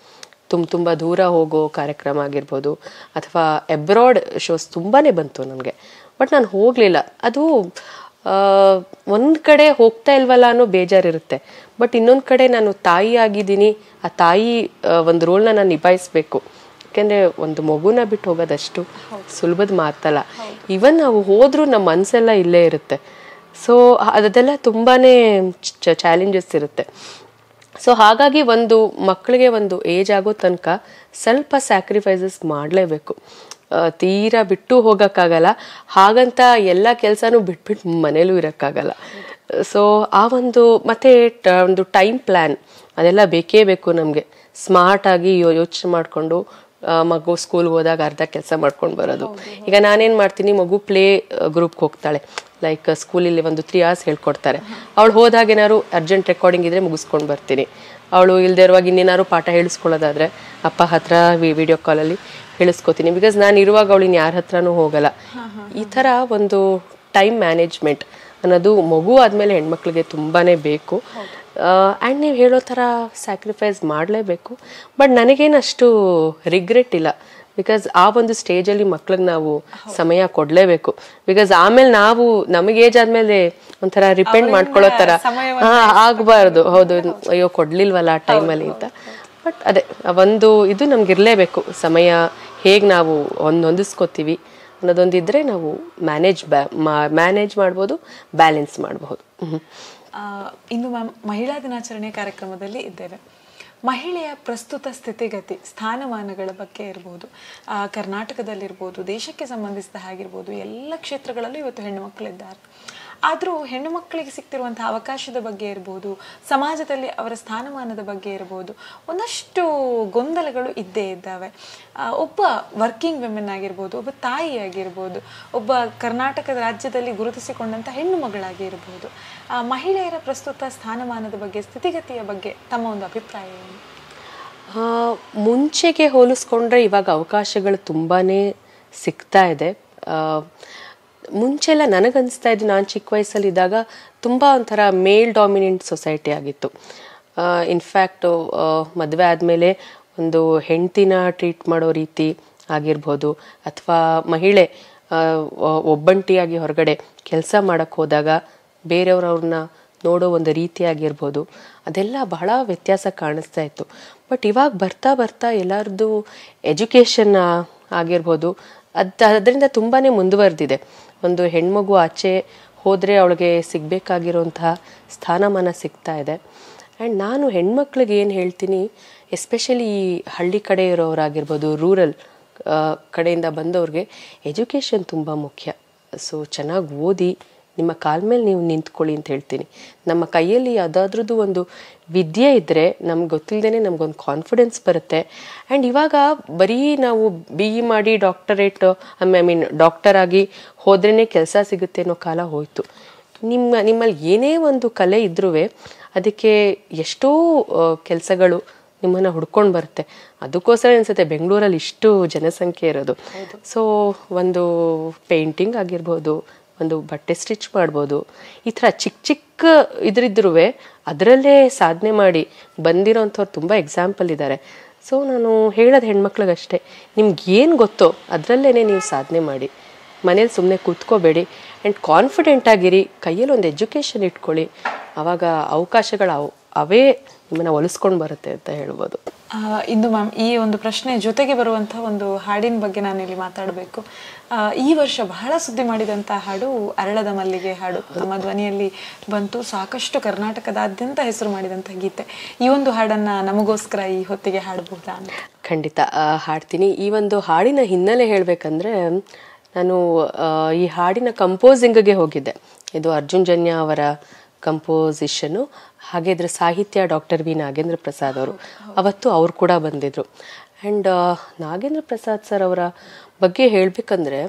ತುಂಬ ದೂರ ಹೋಗೋ ಕಾರ್ಯಕ್ರಮ ಆಗಿರ್ಬೋದು, ಅಥವಾ ಅಬ್ರಾಡ್ ಶೋಸ್ ತುಂಬಾ ಬಂತು ನನಗೆ. ಬಟ್ ನಾನು ಹೋಗಲಿಲ್ಲ. ಅದು ಒಂದು ಕಡೆ ಹೋಗ್ತಾ ಇಲ್ವಲ್ಲ ಅನ್ನೋ ಬೇಜಾರಿರುತ್ತೆ. ಬಟ್ ಇನ್ನೊಂದು ಕಡೆ ನಾನು ತಾಯಿ ಆಗಿದ್ದೀನಿ, ಆ ತಾಯಿ ಒಂದು ರೋಲ್ನ ನಾನು ನಿಭಾಯಿಸ್ಬೇಕು. ಯಾಕೆಂದರೆ ಒಂದು ಮಗುನ ಬಿಟ್ಟು ಹೋಗೋದಷ್ಟು ಸುಲಭದ ಮಾತಲ್ಲ. ಈವನ್ ನಾವು ಹೋದ್ರೂ ನಮ್ಮ ಮನಸ್ಸೆಲ್ಲ ಇಲ್ಲೇ ಇರುತ್ತೆ. ಸೊ ಅದೆಲ್ಲ ತುಂಬಾ ಚಾಲೆಂಜಸ್ ಇರುತ್ತೆ. ಸೊ ಹಾಗಾಗಿ ಒಂದು ಮಕ್ಕಳಿಗೆ ಒಂದು ಏಜ್ ಆಗೋ ತನಕ ಸ್ವಲ್ಪ ಸ್ಯಾಕ್ರಿಫೈಸಸ್ ಮಾಡಲೇಬೇಕು. ತೀರಾ ಬಿಟ್ಟು ಹೋಗೋಕ್ಕಾಗಲ್ಲ. ಹಾಗಂತ ಎಲ್ಲ ಕೆಲಸನೂ ಬಿಟ್ಬಿಟ್ಟು ಮನೇಲೂ ಇರೋಕ್ಕಾಗಲ್ಲ. ಸೊ ಆ ಒಂದು ಮತ್ತೆ ಒಂದು ಟೈಮ್ ಪ್ಲ್ಯಾನ್ ಅದೆಲ್ಲ ಬೇಕೇ ಬೇಕು ನಮಗೆ. ಸ್ಮಾರ್ಟಾಗಿ ಯೋಚನೆ ಮಾಡಿಕೊಂಡು ಮಗು ಸ್ಕೂಲ್ಗೆ ಹೋದಾಗ ಅರ್ಧ ಕೆಲಸ ಮಾಡ್ಕೊಂಡು ಬರೋದು. ಈಗ ನಾನೇನು ಮಾಡ್ತೀನಿ, ಮಗು ಪ್ಲೇ ಗ್ರೂಪ್ಗೆ ಹೋಗ್ತಾಳೆ, ಲೈಕ್ ಸ್ಕೂಲಲ್ಲಿ ಒಂದು 3 hours ಹೇಳ್ಕೊಡ್ತಾರೆ. ಅವಳು ಹೋದಾಗ ಏನಾದ್ರು ಅರ್ಜೆಂಟ್ ರೆಕಾರ್ಡಿಂಗ್ ಇದ್ರೆ ಮುಗಿಸ್ಕೊಂಡು ಬರ್ತೀನಿ. ಅವಳು ಇಲ್ಲದೆ ಇರುವಾಗ ಇನ್ನೇನಾದ್ರು ಪಾಠ ಹೇಳಿಸ್ಕೊಳ್ಳೋದಾದ್ರೆ ಅಪ್ಪ ಹತ್ರ ವಿಡಿಯೋ ಕಾಲಲ್ಲಿ ಹೇಳಿಸ್ಕೊತೀನಿ. ಬಿಕಾಸ್ ನಾನು ಇರುವಾಗ ಅವಳು ಇನ್ನು ಯಾರ ಹತ್ರನೂ ಹೋಗಲ್ಲ. ಈ ಥರ ಒಂದು ಟೈಮ್ ಮ್ಯಾನೇಜ್ಮೆಂಟ್ ಅನ್ನೋದು ಮಗು ಆದಮೇಲೆ ಹೆಣ್ಮಕ್ಳಿಗೆ ತುಂಬಾ ಬೇಕು. ಆ್ಯಂಡ್ ನೀವು ಹೇಳೋ ಥರ ಸ್ಯಾಕ್ರಿಫೈಸ್ ಮಾಡಲೇಬೇಕು. ಬಟ್ ನನಗೇನಷ್ಟು ರಿಗ್ರೆಟ್ ಇಲ್ಲ. ಬಿಕಾಸ್ ಆ ಒಂದು ಸ್ಟೇಜಲ್ಲಿ ಮಕ್ಳಿಗೆ ನಾವು ಸಮಯ ಕೊಡಲೇಬೇಕು. ಬಿಕಾಸ್ ಆಮೇಲೆ ನಾವು ನಮಗೆ ಏಜ್ ಆದಮೇಲೆ ಒಂಥರ ರಿಪೆಂಡ್ ಮಾಡ್ಕೊಳ್ಳೋ ಥರ ಆಗಬಾರ್ದು. ಹೌದು, ಅಯ್ಯೋ ಕೊಡ್ಲಿಲ್ವಲ್ಲ ಆ ಟೈಮಲ್ಲಿ ಅಂತ. ಬಟ್ ಅದೇ ಒಂದು ಇದು ನಮ್ಗಿರಲೇಬೇಕು. ಸಮಯ ಹೇಗೆ ನಾವು ಹೊಂದಿಸ್ಕೋತೀವಿ ಅನ್ನೋದೊಂದಿದ್ರೆ ನಾವು ಮ್ಯಾನೇಜ್ ಮಾಡ್ಬೋದು, ಬ್ಯಾಲೆನ್ಸ್ ಮಾಡ್ಬೋದು. ಇಂದು ಮಹಿಳಾ ದಿನಾಚರಣೆ ಕಾರ್ಯಕ್ರಮದಲ್ಲಿ ಇದ್ದೇವೆ. ಮಹಿಳೆಯ ಪ್ರಸ್ತುತ ಸ್ಥಿತಿಗತಿ, ಸ್ಥಾನಮಾನಗಳ ಬಗ್ಗೆ ಇರ್ಬೋದು, ಕರ್ನಾಟಕದಲ್ಲಿರ್ಬೋದು, ದೇಶಕ್ಕೆ ಸಂಬಂಧಿಸಿದ ಹಾಗಿರ್ಬೋದು, ಎಲ್ಲ ಕ್ಷೇತ್ರಗಳಲ್ಲೂ ಇವತ್ತು ಹೆಣ್ಣು ಮಕ್ಕಳಿದ್ದಾರೆ. ಆದರೂ ಹೆಣ್ಣು ಮಕ್ಕಳಿಗೆ ಸಿಗ್ತಿರುವಂತಹ ಅವಕಾಶದ ಬಗ್ಗೆ ಇರ್ಬೋದು, ಸಮಾಜದಲ್ಲಿ ಅವರ ಸ್ಥಾನಮಾನದ ಬಗ್ಗೆ ಇರ್ಬೋದು, ಒಂದಷ್ಟು ಗೊಂದಲಗಳು ಇದ್ದೇ ಇದ್ದಾವೆ. ಒಬ್ಬ ವರ್ಕಿಂಗ್ ವಿಮೆನ್ ಆಗಿರ್ಬೋದು, ಒಬ್ಬ ತಾಯಿ ಆಗಿರ್ಬೋದು, ಒಬ್ಬ ಕರ್ನಾಟಕದ ರಾಜ್ಯದಲ್ಲಿ ಗುರುತಿಸಿಕೊಂಡಂಥ ಹೆಣ್ಣು ಮಗಳಾಗಿರ್ಬೋದು, ಮಹಿಳೆಯರ ಪ್ರಸ್ತುತ ಸ್ಥಾನಮಾನದ ಬಗ್ಗೆ, ಸ್ಥಿತಿಗತಿಯ ಬಗ್ಗೆ ತಮ್ಮ ಒಂದು ಅಭಿಪ್ರಾಯ ಏನು? ಮುಂಚೆಗೆ ಹೋಲಿಸ್ಕೊಂಡ್ರೆ ಇವಾಗ ಅವಕಾಶಗಳು ತುಂಬಾ ಸಿಗ್ತಾ ಇದೆ. ಮುಂಚೆಲ್ಲ ನನಗನ್ನಿಸ್ತಾ ಇದ್ದು, ನಾನು ಚಿಕ್ಕ ವಯಸ್ಸಲ್ಲಿದ್ದಾಗ ತುಂಬ ಒಂಥರ ಮೇಲ್ ಡಾಮಿನೆಂಟ್ ಸೊಸೈಟಿ ಆಗಿತ್ತು. ಇನ್ಫ್ಯಾಕ್ಟು ಮದುವೆ ಆದಮೇಲೆ ಒಂದು ಹೆಂಡ್ತಿನ ಟ್ರೀಟ್ ಮಾಡೋ ರೀತಿ ಆಗಿರ್ಬೋದು, ಅಥವಾ ಮಹಿಳೆ ಒಬ್ಬಂಟಿಯಾಗಿ ಹೊರಗಡೆ ಕೆಲಸ ಮಾಡೋಕ್ಕೆ ಹೋದಾಗ ಬೇರೆಯವ್ರವ್ರನ್ನ ನೋಡೋ ಒಂದು ರೀತಿ ಆಗಿರ್ಬೋದು, ಅದೆಲ್ಲ ಬಹಳ ವ್ಯತ್ಯಾಸ ಕಾಣಿಸ್ತಾ ಇತ್ತು. ಬಟ್ ಇವಾಗ ಬರ್ತಾ ಬರ್ತಾ ಎಲ್ಲರದ್ದು ಎಜುಕೇಷನ್ ಆಗಿರ್ಬೋದು, ಅದರಿಂದ ತುಂಬಾ ಮುಂದುವರೆದಿದೆ. ಒಂದು ಹೆಣ್ಮಗು ಆಚೆ ಹೋದರೆ ಅವಳಿಗೆ ಸಿಗಬೇಕಾಗಿರೋಂತಹ ಸ್ಥಾನಮಾನ ಸಿಗ್ತಾ ಇದೆ. ಆ್ಯಂಡ್ ನಾನು ಹೆಣ್ಮಕ್ಳಿಗೆ ಏನು ಹೇಳ್ತೀನಿ, ಎಸ್ಪೆಷಲಿ ಈ ಹಳ್ಳಿ ಕಡೆ ಇರೋರಾಗಿರ್ಬೋದು, ರೂರಲ್ ಕಡೆಯಿಂದ ಬಂದವ್ರಿಗೆ ಎಜುಕೇಷನ್ ತುಂಬ ಮುಖ್ಯ. ಸೊ ಚೆನ್ನಾಗಿ ಓದಿ ನಿಮ್ಮ ಕಾಲ ಮೇಲೆ ನೀವು ನಿಂತ್ಕೊಳ್ಳಿ ಅಂತ ಹೇಳ್ತೀನಿ. ನಮ್ಮ ಕೈಯಲ್ಲಿ ಯಾವುದಾದ್ರದ್ದು ಒಂದು ವಿದ್ಯೆ ಇದ್ದರೆ ನಮ್ಗೆ ಗೊತ್ತಿಲ್ಲದೇ ನಮಗೊಂದು ಕಾನ್ಫಿಡೆನ್ಸ್ ಬರುತ್ತೆ. ಆ್ಯಂಡ್ ಇವಾಗ ಬರೀ ನಾವು BE ಮಾಡಿ ಡಾಕ್ಟರೇಟ್ ಡಾಕ್ಟರ್ ಆಗಿ ಹೋದ್ರೇ ಕೆಲಸ ಸಿಗುತ್ತೆ ಅನ್ನೋ ಕಾಲ ಹೋಯಿತು. ನಿಮ್ಮಲ್ಲಿ ಏನೇ ಒಂದು ಕಲೆ ಇದ್ರೂ ಅದಕ್ಕೆ ಎಷ್ಟೋ ಕೆಲಸಗಳು ನಿಮ್ಮನ್ನು ಹುಡ್ಕೊಂಡು ಬರುತ್ತೆ. ಅದಕ್ಕೋಸ್ಕರ ಅನ್ಸುತ್ತೆ ಬೆಂಗಳೂರಲ್ಲಿ ಇಷ್ಟು ಜನಸಂಖ್ಯೆ ಇರೋದು. ಸೊ ಒಂದು ಪೇಂಟಿಂಗ್ ಆಗಿರ್ಬೋದು, ಒಂದು ಬಟ್ಟೆ ಸ್ಟಿಚ್ ಮಾಡ್ಬೋದು, ಈ ಥರ ಚಿಕ್ಕ ಚಿಕ್ಕ ಇದ್ರಿದ್ರೂ ಅದರಲ್ಲೇ ಸಾಧನೆ ಮಾಡಿ ಬಂದಿರೋಂಥವ್ರು ತುಂಬ ಎಕ್ಸಾಂಪಲ್ ಇದ್ದಾರೆ. ಸೊ ನಾನು ಹೇಳೋದು ಹೆಣ್ಮಕ್ಳಿಗಷ್ಟೇ, ನಿಮ್ಗೆ ಏನು ಗೊತ್ತೋ ಅದರಲ್ಲೇ ನೀವು ಸಾಧನೆ ಮಾಡಿ, ಮನೇಲಿ ಸುಮ್ಮನೆ ಕೂತ್ಕೋಬೇಡಿ. ಆ್ಯಂಡ್ ಕಾನ್ಫಿಡೆಂಟ್ ಆಗಿರಿ, ಕೈಯಲ್ಲಿ ಒಂದು ಎಜುಕೇಷನ್ ಇಟ್ಕೊಳ್ಳಿ, ಆವಾಗ ಅವಕಾಶಗಳು ಅವೇ ನಿಮ್ಮನ್ನು ಒಲಿಸ್ಕೊಂಡು ಬರುತ್ತೆ ಅಂತ ಹೇಳ್ಬೋದು. ಇಂದು ಮ್ಯಾಮ್, ಈ ಒಂದು ಪ್ರಶ್ನೆ ಜೊತೆಗೆ ಬರುವಂಥ ಒಂದು ಹಾಡಿನ ಬಗ್ಗೆ ನಾನಿಲ್ಲಿ ಮಾತಾಡಬೇಕು. ಈ ವರ್ಷ ಬಹಳ ಸುದ್ದಿ ಮಾಡಿದಂಥ ಹಾಡು ಅರಳದ ಮಲ್ಲಿಗೆ ಹಾಡು ನಮ್ಮ ಧ್ವನಿಯಲ್ಲಿ ಬಂತು. ಸಾಕಷ್ಟು ಕರ್ನಾಟಕದಾದ್ಯಂತ ಹೆಸರು ಮಾಡಿದಂಥ ಗೀತೆ. ಈ ಒಂದು ಹಾಡನ್ನು ನಮಗೋಸ್ಕರ ಈ ಹೊತ್ತಿಗೆ ಹಾಡಬಹುದಾ ಅಂತ? ಖಂಡಿತ ಹಾಡ್ತೀನಿ. ಈ ಒಂದು ಹಾಡಿನ ಹಿನ್ನೆಲೆ ಹೇಳಬೇಕಂದ್ರೆ, ನಾನು ಈ ಹಾಡಿನ ಕಂಪೋಸಿಂಗ್ಗೆ ಹೋಗಿದ್ದೆ. ಇದು ಅರ್ಜುನ್ ಜನ್ಯ ಅವರ ಕಂಪೋಸಿಷನ್ನು. ಹಾಗೆ ಇದ್ರ ಸಾಹಿತ್ಯ ಡಾಕ್ಟರ್ ವಿ ನಾಗೇಂದ್ರ ಪ್ರಸಾದ್ ಅವರು. ಅವತ್ತು ಅವ್ರು ಕೂಡ ಬಂದಿದ್ರು. ಆ್ಯಂಡ್ ನಾಗೇಂದ್ರ ಪ್ರಸಾದ್ ಸರ್ ಅವರ ಬಗ್ಗೆ ಹೇಳಬೇಕಂದ್ರೆ,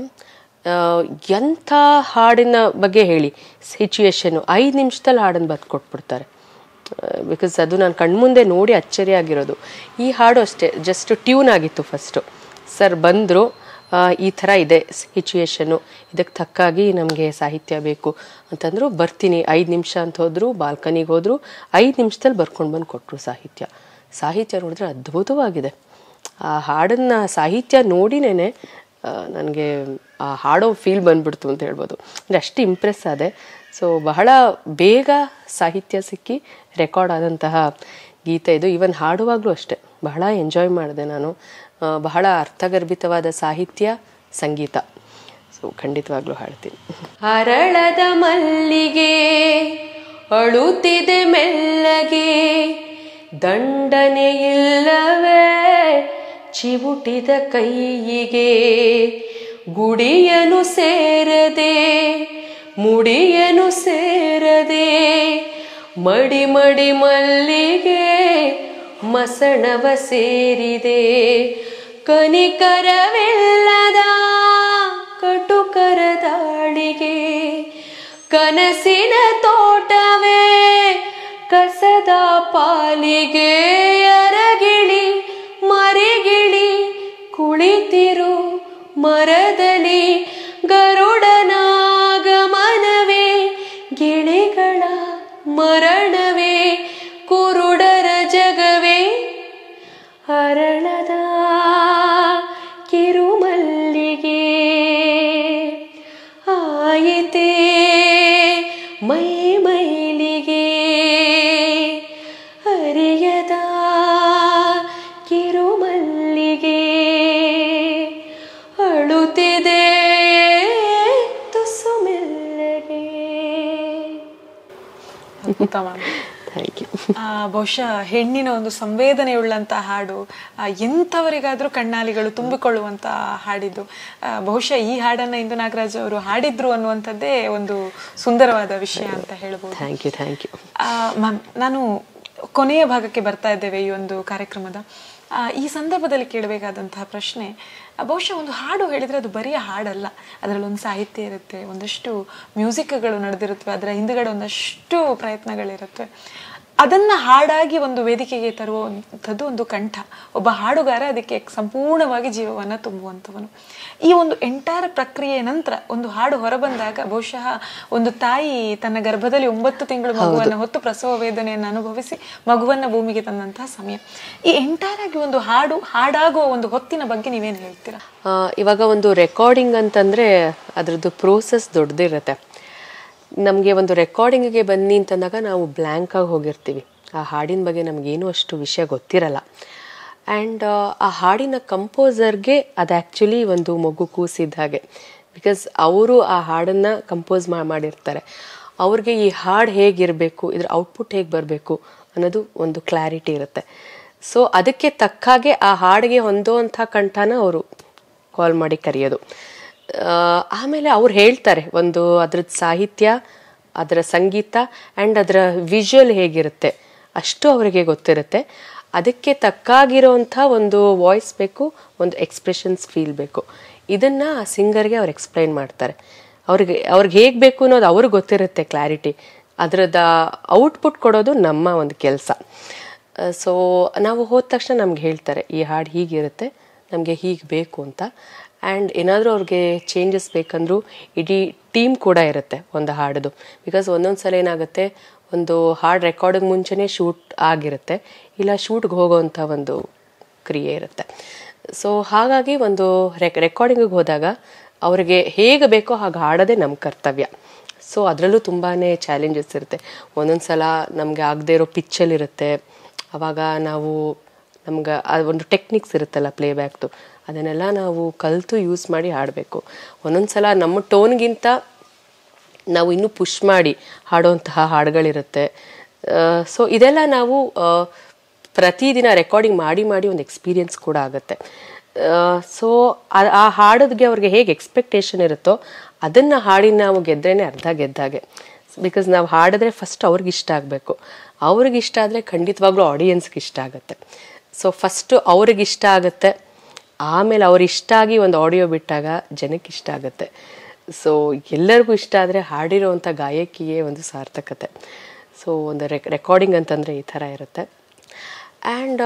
ಎಂಥ ಹಾಡಿನ ಬಗ್ಗೆ ಹೇಳಿ, ಸಿಚುಯೇಷನ್ನು 5 ನಿಮಿಷದಲ್ಲಿ ಹಾಡನ್ನು ಬರ್ಕೊಟ್ಬಿಡ್ತಾರೆ. ಬಿಕಾಸ್ ಅದು ನಾನು ಕಣ್ಮುಂದೆ ನೋಡಿ ಅಚ್ಚರಿ ಆಗಿರೋದು. ಈ ಹಾಡು ಅಷ್ಟೇ, ಜಸ್ಟ್ ಟ್ಯೂನ್ ಆಗಿತ್ತು. ಫಸ್ಟು ಸರ್ ಬಂದರು, ಈ ಥರ ಇದೆ ಸಿಚುಯೇಷನ್ನು, ಇದಕ್ಕೆ ತಕ್ಕಾಗಿ ನಮಗೆ ಸಾಹಿತ್ಯ ಬೇಕು ಅಂತಂದರು. ಬರ್ತೀನಿ 5 ನಿಮಿಷ ಅಂತ ಹೋದರು. ಬಾಲ್ಕನಿಗೆ ಹೋದರು, 5 ನಿಮಿಷದಲ್ಲಿ ಬರ್ಕೊಂಡು ಬಂದು ಕೊಟ್ಟರು ಸಾಹಿತ್ಯ ನೋಡಿದ್ರೆ ಅದ್ಭುತವಾಗಿದೆ. ಆ ಹಾಡನ್ನು ಸಾಹಿತ್ಯ ನೋಡಿನೇ ನನಗೆ ಆ ಹಾಡೋ ಫೀಲ್ ಬಂದ್ಬಿಡ್ತು ಅಂತ ಹೇಳ್ಬೋದು. ಅಂದರೆ ಅಷ್ಟು ಇಂಪ್ರೆಸ್ ಆದೆ. ಸೊ ಬಹಳ ಬೇಗ ಸಾಹಿತ್ಯ ಸಿಕ್ಕಿ ರೆಕಾರ್ಡ್ ಆದಂತಹ ಗೀತೆ ಇದು. ಈವನ್ ಹಾಡುವಾಗಲೂ ಅಷ್ಟೆ ಬಹಳ ಎಂಜಾಯ್ ಮಾಡಿದೆ ನಾನು. ಬಹಳ ಅರ್ಥಗರ್ಭಿತವಾದ ಸಾಹಿತ್ಯ, ಸಂಗೀತ. ಸೊ ಖಂಡಿತವಾಗ್ಲೂ ಹಾಡ್ತೀನಿ. ಅರಳದ ಮಲ್ಲಿಗೆ ಅಳುತ್ತಿದೆ ಮೆಲ್ಲಗೆ, ದಂಡನೆ ಇಲ್ಲವೇ ಚಿವುಟಿದ ಕೈಯಿಗೆ, ಗುಡಿಯನು ಸೇರದೆ ಮುಡಿಯನು ಸೇರದೆ, ಮಡಿ ಮಡಿ ಮಲ್ಲಿಗೆ ಮಸಣವ ಸೇರಿದೆ, ಕನಿಕರವಿಲ್ಲದ ಕಟುಕರ ದಾಳಿಗೆ, ಕನಸಿನ ತೋಟವೇ ಕಸದ ಪಾಲಿಗೆ, ಅರಗಿಳಿ ಮರಿಗಿಳಿ ಕುಳಿತಿರು ಮರದಲ್ಲಿ, ಗರುಡನಾಗಮನವೇ ಗಿಳಿಗಳ ಮರಣವೇ, ಕುರುಡರ ಜಗವೇ ಅರಳದ ಕಿರುಮಲ್ಲಿಗೆ, ಆಯಿತೇ ಮೈ ಮೈಲಿಗೆ ಅರಿಯದ ಕಿರುಮಲ್ಲಿಗೆ, ಅಳುತ್ತಿದೆ ತುಸು ಮೆಲ್ಲಗೆ. Thank you. ಬಹುಶಃ ಹೆಣ್ಣಿನ ಒಂದು ಸಂವೇದನೆಯುಳ್ಳಂತ ಹಾಡು, ಎಂಥವರಿಗಾದ್ರೂ ಕಣ್ಣಾಲಿಗಳು ತುಂಬಿಕೊಳ್ಳುವಂತ ಹಾಡಿದ್ದು. ಬಹುಶಃ ಈ ಹಾಡನ್ನ ಇಂದು ನಾಗರಾಜ್ ಅವರು ಹಾಡಿದ್ರು ಅನ್ನುವಂಥದ್ದೇ ಒಂದು ಸುಂದರವಾದ ವಿಷಯ ಅಂತ ಹೇಳ್ಬೋದು. Thank you, thank you. Ma'am, ನಾನು ಕೊನೆಯ ಭಾಗಕ್ಕೆ ಬರ್ತಾ ಇದ್ದೇವೆ ಈ ಒಂದು ಕಾರ್ಯಕ್ರಮದ. ಈ ಸಂದರ್ಭದಲ್ಲಿ ಕೇಳಬೇಕಾದಂತಹ ಪ್ರಶ್ನೆ, ಬಹುಶಃ ಒಂದು ಹಾಡು ಹೇಳಿದ್ರೆ ಅದು ಬರೀ ಹಾಡಲ್ಲ, ಅದರಲ್ಲಿ ಒಂದು ಸಾಹಿತ್ಯ ಇರುತ್ತೆ, ಒಂದಷ್ಟು ಮ್ಯೂಸಿಕ್ಗಳು ನಡೆದಿರುತ್ತವೆ, ಅದರ ಹಿಂದುಗಡೆ ಒಂದಷ್ಟು ಪ್ರಯತ್ನಗಳಿರುತ್ತೆ. ಅದನ್ನ ಹಾಡಾಗಿ ಒಂದು ವೇದಿಕೆಗೆ ತರುವಂಥದ್ದು ಒಂದು ಕಂಠ. ಒಬ್ಬ ಹಾಡುಗಾರ ಅದಕ್ಕೆ ಸಂಪೂರ್ಣವಾಗಿ ಜೀವವನ್ನ ತುಂಬುವಂಥವನು. ಈ ಒಂದು ಎಂಟೈರ್ ಪ್ರಕ್ರಿಯೆಯ ನಂತರ ಒಂದು ಹಾಡು ಹೊರಬಂದಾಗ ಬಹುಶಃ ಒಂದು ತಾಯಿ ತನ್ನ ಗರ್ಭದಲ್ಲಿ 9 ತಿಂಗಳು ಮಗುವನ್ನು ಹೊತ್ತು ಪ್ರಸವ ವೇದನೆಯನ್ನು ಅನುಭವಿಸಿ ಮಗುವನ್ನ ಭೂಮಿಗೆ ತಂದಂತಹ ಸಮಯ. ಈ ಎಂಟೈರ್ ಆಗಿ ಒಂದು ಹಾಡಾಗುವ ಒಂದು ಹೊತ್ತಿನ ಬಗ್ಗೆ ನೀವೇನು ಹೇಳ್ತೀರಾ? ಇವಾಗ ಒಂದು ರೆಕಾರ್ಡಿಂಗ್ ಅಂತಂದ್ರೆ ಅದ್ರದ್ದು ಪ್ರೋಸೆಸ್ ದೊಡ್ಡದಿರುತ್ತೆ. ನಮಗೆ ಒಂದು ರೆಕಾರ್ಡಿಂಗಿಗೆ ಬನ್ನಿ ಅಂತಂದಾಗ ನಾವು ಬ್ಲ್ಯಾಂಕ್ ಆಗಿ ಹೋಗಿರ್ತೀವಿ. ಆ ಹಾಡಿನ ಬಗ್ಗೆ ನಮಗೇನು ಅಷ್ಟು ವಿಷಯ ಗೊತ್ತಿರಲ್ಲ. ಆ್ಯಂಡ್ ಆ ಹಾಡಿನ ಕಂಪೋಸರ್ಗೆ ಅದು ಆ್ಯಕ್ಚುಲಿ ಒಂದು ಮಗು ಕೂಸಿದ್ದ ಹಾಗೆ. ಬಿಕಾಸ್ ಅವರು ಆ ಹಾಡನ್ನು ಕಂಪೋಸ್ ಮಾಡಿರ್ತಾರೆ. ಅವ್ರಿಗೆ ಈ ಹಾಡು ಹೇಗಿರಬೇಕು, ಇದ್ರ ಔಟ್ಪುಟ್ ಹೇಗೆ ಬರಬೇಕು ಅನ್ನೋದು ಒಂದು ಕ್ಲಾರಿಟಿ ಇರುತ್ತೆ. ಸೊ ಅದಕ್ಕೆ ತಕ್ಕಾಗೆ ಆ ಹಾಡಿಗೆ ಹೊಂದೋವಂಥ ಕಂಠನ ಅವರು ಕಾಲ್ ಮಾಡಿ ಕರೆಯೋದು. ಆಮೇಲೆ ಅವ್ರು ಹೇಳ್ತಾರೆ ಒಂದು ಅದ್ರದ್ದು ಸಾಹಿತ್ಯ, ಅದರ ಸಂಗೀತ ಆ್ಯಂಡ್ ಅದರ ವಿಜುವಲ್ ಹೇಗಿರುತ್ತೆ ಅಷ್ಟು ಅವರಿಗೆ ಗೊತ್ತಿರುತ್ತೆ. ಅದಕ್ಕೆ ತಕ್ಕಾಗಿರೋವಂಥ ಒಂದು ವಾಯ್ಸ್ ಬೇಕು, ಒಂದು ಎಕ್ಸ್ಪ್ರೆಷನ್ಸ್ ಫೀಲ್ ಬೇಕು. ಇದನ್ನು ಆ ಸಿಂಗರ್ಗೆ ಅವ್ರು ಎಕ್ಸ್ಪ್ಲೈನ್ ಮಾಡ್ತಾರೆ. ಅವ್ರಿಗೆ ಹೇಗೆ ಬೇಕು ಅನ್ನೋದು ಅವ್ರಿಗೆ ಗೊತ್ತಿರುತ್ತೆ ಕ್ಲಾರಿಟಿ. ಅದರದ ಔಟ್ಪುಟ್ ಕೊಡೋದು ನಮ್ಮ ಒಂದು ಕೆಲಸ. ಸೊ ನಾವು ಹೋದ ತಕ್ಷಣ ನಮ್ಗೆ ಹೇಳ್ತಾರೆ ಈ ಹಾಡು ಹೀಗಿರುತ್ತೆ, ನಮಗೆ ಹೀಗೆ ಬೇಕು ಅಂತ. ಆ್ಯಂಡ್ ಏನಾದರೂ ಅವ್ರಿಗೆ ಚೇಂಜಸ್ ಬೇಕಂದ್ರೂ ಇಡೀ ಟೀಮ್ ಕೂಡ ಇರುತ್ತೆ ಒಂದು ಹಾಡೋದು. ಬಿಕಾಸ್ ಒಂದೊಂದು ಸಲ ಏನಾಗುತ್ತೆ, ಒಂದು ಹಾಡು ರೆಕಾರ್ಡಿಗೆ ಮುಂಚೆನೇ ಶೂಟ್ ಆಗಿರುತ್ತೆ, ಇಲ್ಲ ಶೂಟ್ಗೆ ಹೋಗೋವಂಥ ಒಂದು ಕ್ರಿಯೆ ಇರುತ್ತೆ. ಸೊ ಹಾಗಾಗಿ ಒಂದು ರೆಕಾರ್ಡಿಂಗಿಗೆ ಹೋದಾಗ ಅವ್ರಿಗೆ ಹೇಗೆ ಬೇಕೋ ಹಾಗೆ ಹಾಡೋದೇ ನಮ್ಮ ಕರ್ತವ್ಯ. ಸೊ ಅದರಲ್ಲೂ ತುಂಬಾ ಚಾಲೆಂಜಸ್ ಇರುತ್ತೆ. ಒಂದೊಂದು ಸಲ ನಮಗೆ ಆಗದೆ ಇರೋ ಪಿಚ್ಚಲ್ಲಿರುತ್ತೆ. ಆವಾಗ ನಮ್ಗೆ ಒಂದು ಟೆಕ್ನಿಕ್ಸ್ ಇರುತ್ತಲ್ಲ ಪ್ಲೇಬ್ಯಾಕ್ದು, ಅದನ್ನೆಲ್ಲ ನಾವು ಕಲಿತು ಯೂಸ್ ಮಾಡಿ ಹಾಡಬೇಕು. ಒಂದೊಂದು ಸಲ ನಮ್ಮ ಟೋನ್ಗಿಂತ ನಾವು ಇನ್ನೂ ಪುಷ್ ಮಾಡಿ ಹಾಡುವಂತಹ ಹಾಡುಗಳಿರುತ್ತೆ. ಸೊ ಇದೆಲ್ಲ ನಾವು ಪ್ರತಿದಿನ ರೆಕಾರ್ಡಿಂಗ್ ಮಾಡಿ ಒಂದು ಎಕ್ಸ್ಪೀರಿಯನ್ಸ್ ಕೂಡ ಆಗುತ್ತೆ. ಸೊ ಆ ಹಾಡೋದಕ್ಕೆ ಅವ್ರಿಗೆ ಹೇಗೆ ಎಕ್ಸ್ಪೆಕ್ಟೇಷನ್ ಇರುತ್ತೋ ಅದನ್ನು ಹಾಡಿ ನಾವು ಗೆದ್ರೇ ಅರ್ಧ ಗೆದ್ದಾಗೆ. ಬಿಕಾಸ್ ನಾವು ಹಾಡಿದ್ರೆ ಫಸ್ಟ್ ಅವ್ರಿಗೆ ಇಷ್ಟ ಆಗಬೇಕು. ಅವ್ರಿಗೆ ಇಷ್ಟ ಆದರೆ ಖಂಡಿತವಾಗ್ಲೂ ಆಡಿಯನ್ಸ್ಗೆ ಇಷ್ಟ ಆಗುತ್ತೆ. ಸೊ ಫಸ್ಟು ಅವ್ರಿಗೆ ಇಷ್ಟ ಆಗುತ್ತೆ, ಆಮೇಲೆ ಅವ್ರು ಇಷ್ಟ ಆಗಿ ಒಂದು ಆಡಿಯೋ ಬಿಟ್ಟಾಗ ಜನಕ್ಕೆ ಇಷ್ಟ ಆಗುತ್ತೆ. ಸೊ ಎಲ್ಲರಿಗೂ ಇಷ್ಟ ಆದರೆ ಹಾಡಿರೋವಂಥ ಗಾಯಕಿಯೇ ಒಂದು ಸಾರ್ಥಕತೆ. ಸೊ ಒಂದು ರೆಕಾರ್ಡಿಂಗ್ ಅಂತಂದರೆ ಈ ಥರ ಇರುತ್ತೆ. ಆ್ಯಂಡ್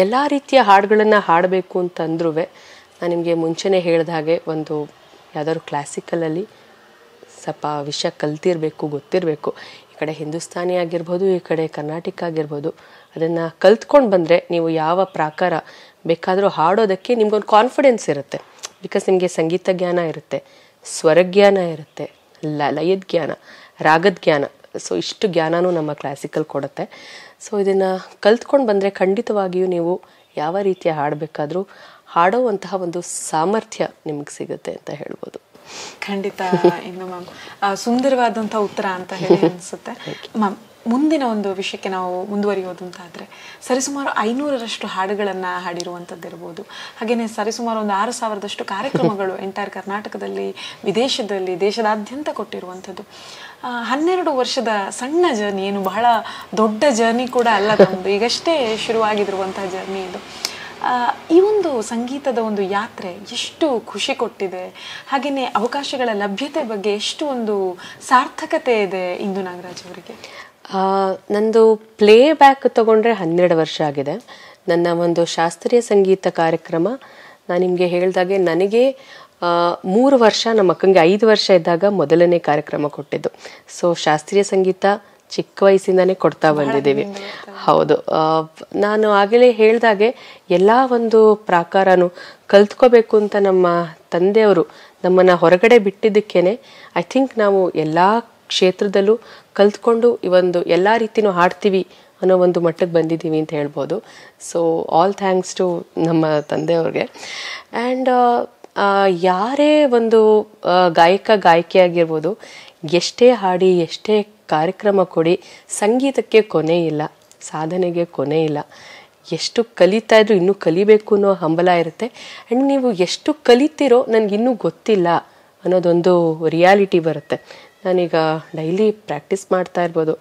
ಎಲ್ಲ ರೀತಿಯ ಹಾಡುಗಳನ್ನು ಹಾಡಬೇಕು ಅಂತಂದ್ರೂ ನಾನು ನಿಮಗೆ ಮುಂಚೆನೇ ಹೇಳಿದ ಹಾಗೆ ಒಂದು ಯಾವುದಾದ್ರು ಕ್ಲಾಸಿಕಲಲ್ಲಿ ಸ್ವಲ್ಪ ವಿಷಯ ಕಲ್ತಿರಬೇಕು, ಗೊತ್ತಿರಬೇಕು. ಈ ಕಡೆ ಹಿಂದೂಸ್ತಾನಿ ಆಗಿರ್ಬೋದು, ಈ ಕಡೆ ಕರ್ನಾಟಕ ಆಗಿರ್ಬೋದು. ಅದನ್ನು ಕಲ್ತ್ಕೊಂಡು ಬಂದರೆ ನೀವು ಯಾವ ಪ್ರಕಾರ ಬೇಕಾದರೂ ಹಾಡೋದಕ್ಕೆ ನಿಮ್ಗೊಂದು ಕಾನ್ಫಿಡೆನ್ಸ್ ಇರುತ್ತೆ. ಬಿಕಾಸ್ ನಿಮಗೆ ಸಂಗೀತ ಜ್ಞಾನ ಇರುತ್ತೆ, ಸ್ವರಜ್ಞಾನ ಇರುತ್ತೆ, ಲಯದ ಜ್ಞಾನ, ರಾಗದ ಜ್ಞಾನ. ಸೊ ಇಷ್ಟು ಜ್ಞಾನನೂ ನಮ್ಮ ಕ್ಲಾಸಿಕಲ್ ಕೊಡುತ್ತೆ. ಸೊ ಇದನ್ನು ಕಲ್ತ್ಕೊಂಡು ಬಂದರೆ ಖಂಡಿತವಾಗಿಯೂ ನೀವು ಯಾವ ರೀತಿಯ ಹಾಡಬೇಕಾದ್ರೂ ಹಾಡೋವಂತಹ ಒಂದು ಸಾಮರ್ಥ್ಯ ನಿಮ್ಗೆ ಸಿಗುತ್ತೆ ಅಂತ ಹೇಳ್ಬೋದು. ಖಂಡಿತ. ಇನ್ನು ಮ್ಯಾಮ್ ಸುಂದರವಾದಂತಹ ಉತ್ತರ ಅಂತ ಹೇಳಿ ಅನಿಸುತ್ತೆ. ಮ್ಯಾಮ್, ಮುಂದಿನ ಒಂದು ವಿಷಯಕ್ಕೆ ನಾವು ಮುಂದುವರಿಯೋದು ಅಂತ ಆದರೆ, ಸರಿಸುಮಾರು 500ರಷ್ಟು ಹಾಡುಗಳನ್ನು ಹಾಡಿರುವಂಥದ್ದಿರ್ಬೋದು. ಹಾಗೆಯೇ ಸರಿಸುಮಾರು ಒಂದು 6000ದಷ್ಟು ಕಾರ್ಯಕ್ರಮಗಳು ಎಂಟೈರ್ ಕರ್ನಾಟಕದಲ್ಲಿ, ವಿದೇಶದಲ್ಲಿ, ದೇಶದಾದ್ಯಂತ ಕೊಟ್ಟಿರುವಂಥದ್ದು. 12 ವರ್ಷದ ಸಣ್ಣ ಜರ್ನಿ, ಏನು ಬಹಳ ದೊಡ್ಡ ಜರ್ನಿ ಕೂಡ ಅಲ್ಲ ತಮ್ಮದು, ಈಗಷ್ಟೇ ಶುರುವಾಗಿರುವಂತಹ ಜರ್ನಿ ಇದು. ಈ ಒಂದು ಸಂಗೀತದ ಒಂದು ಯಾತ್ರೆ ಎಷ್ಟು ಖುಷಿ ಕೊಟ್ಟಿದೆ, ಹಾಗೆಯೇ ಅವಕಾಶಗಳ ಲಭ್ಯತೆ ಬಗ್ಗೆ ಎಷ್ಟು ಒಂದು ಸಾರ್ಥಕತೆ ಇದೆ ಇಂದು ನಾಗರಾಜ್ ಅವರಿಗೆ? ನಂದು ಪ್ಲೇ ಬ್ಯಾಕ್ ತಗೊಂಡ್ರೆ 12 ವರ್ಷ ಆಗಿದೆ. ನನ್ನ ಒಂದು ಶಾಸ್ತ್ರೀಯ ಸಂಗೀತ ಕಾರ್ಯಕ್ರಮ ನಾನು ನಿಮಗೆ ಹೇಳಿದಾಗೆ ನನಗೆ 3 ವರ್ಷ, ನಮ್ಮ ಅಕ್ಕಂಗೆ 5 ವರ್ಷ ಇದ್ದಾಗ ಮೊದಲನೇ ಕಾರ್ಯಕ್ರಮ ಕೊಟ್ಟಿದ್ದು. ಸೊ ಶಾಸ್ತ್ರೀಯ ಸಂಗೀತ ಚಿಕ್ಕ ವಯಸ್ಸಿಂದಾನೇ ಕೊಡ್ತಾ ಬಂದಿದ್ದೀವಿ. ಹೌದು, ನಾನು ಆಗಲೇ ಹೇಳ್ದಾಗೆ ಎಲ್ಲ ಒಂದು ಪ್ರಾಕಾರನು ಕಲ್ತ್ಕೋಬೇಕು ಅಂತ ನಮ್ಮ ತಂದೆಯವರು ನಮ್ಮನ್ನು ಹೊರಗಡೆ ಬಿಟ್ಟಿದ್ದಕ್ಕೇನೆ ಐ ಥಿಂಕ್ ನಾವು ಎಲ್ಲ ಕ್ಷೇತ್ರದಲ್ಲೂ ಕಲ್ತ್ಕೊಂಡು ಈ ಒಂದು ಎಲ್ಲ ರೀತಿನೂ ಹಾಡ್ತೀವಿ ಅನ್ನೋ ಒಂದು ಮಟ್ಟಕ್ಕೆ ಬಂದಿದ್ದೀವಿ ಅಂತ ಹೇಳ್ಬೋದು. ಸೊ ಆಲ್ ಥ್ಯಾಂಕ್ಸ್ ಟು ನಮ್ಮ ತಂದೆಯವ್ರಿಗೆ. ಆ್ಯಂಡ್ ಯಾರೇ ಒಂದು ಗಾಯಕ ಗಾಯಕಿ ಆಗಿರ್ಬೋದು, ಎಷ್ಟೇ ಹಾಡಿ ಎಷ್ಟೇ ಕಾರ್ಯಕ್ರಮ ಕೊಡಿ, ಸಂಗೀತಕ್ಕೆ ಕೊನೆ ಇಲ್ಲ, ಸಾಧನೆಗೆ ಕೊನೆ ಇಲ್ಲ. ಎಷ್ಟು ಕಲಿತಾ ಇದ್ರು ಇನ್ನೂ ಕಲಿಬೇಕು ಅನ್ನೋ ಹಂಬಲ ಇರುತ್ತೆ. ಆ್ಯಂಡ್ ನೀವು ಎಷ್ಟು ಕಲಿತೀರೋ ನನಗಿನ್ನೂ ಗೊತ್ತಿಲ್ಲ ಅನ್ನೋದೊಂದು ರಿಯಾಲಿಟಿ ಬರುತ್ತೆ. ನಾನೀಗ ಡೈಲಿ ಪ್ರಾಕ್ಟೀಸ್ ಮಾಡ್ತಾ ಇರ್ಬೋದು,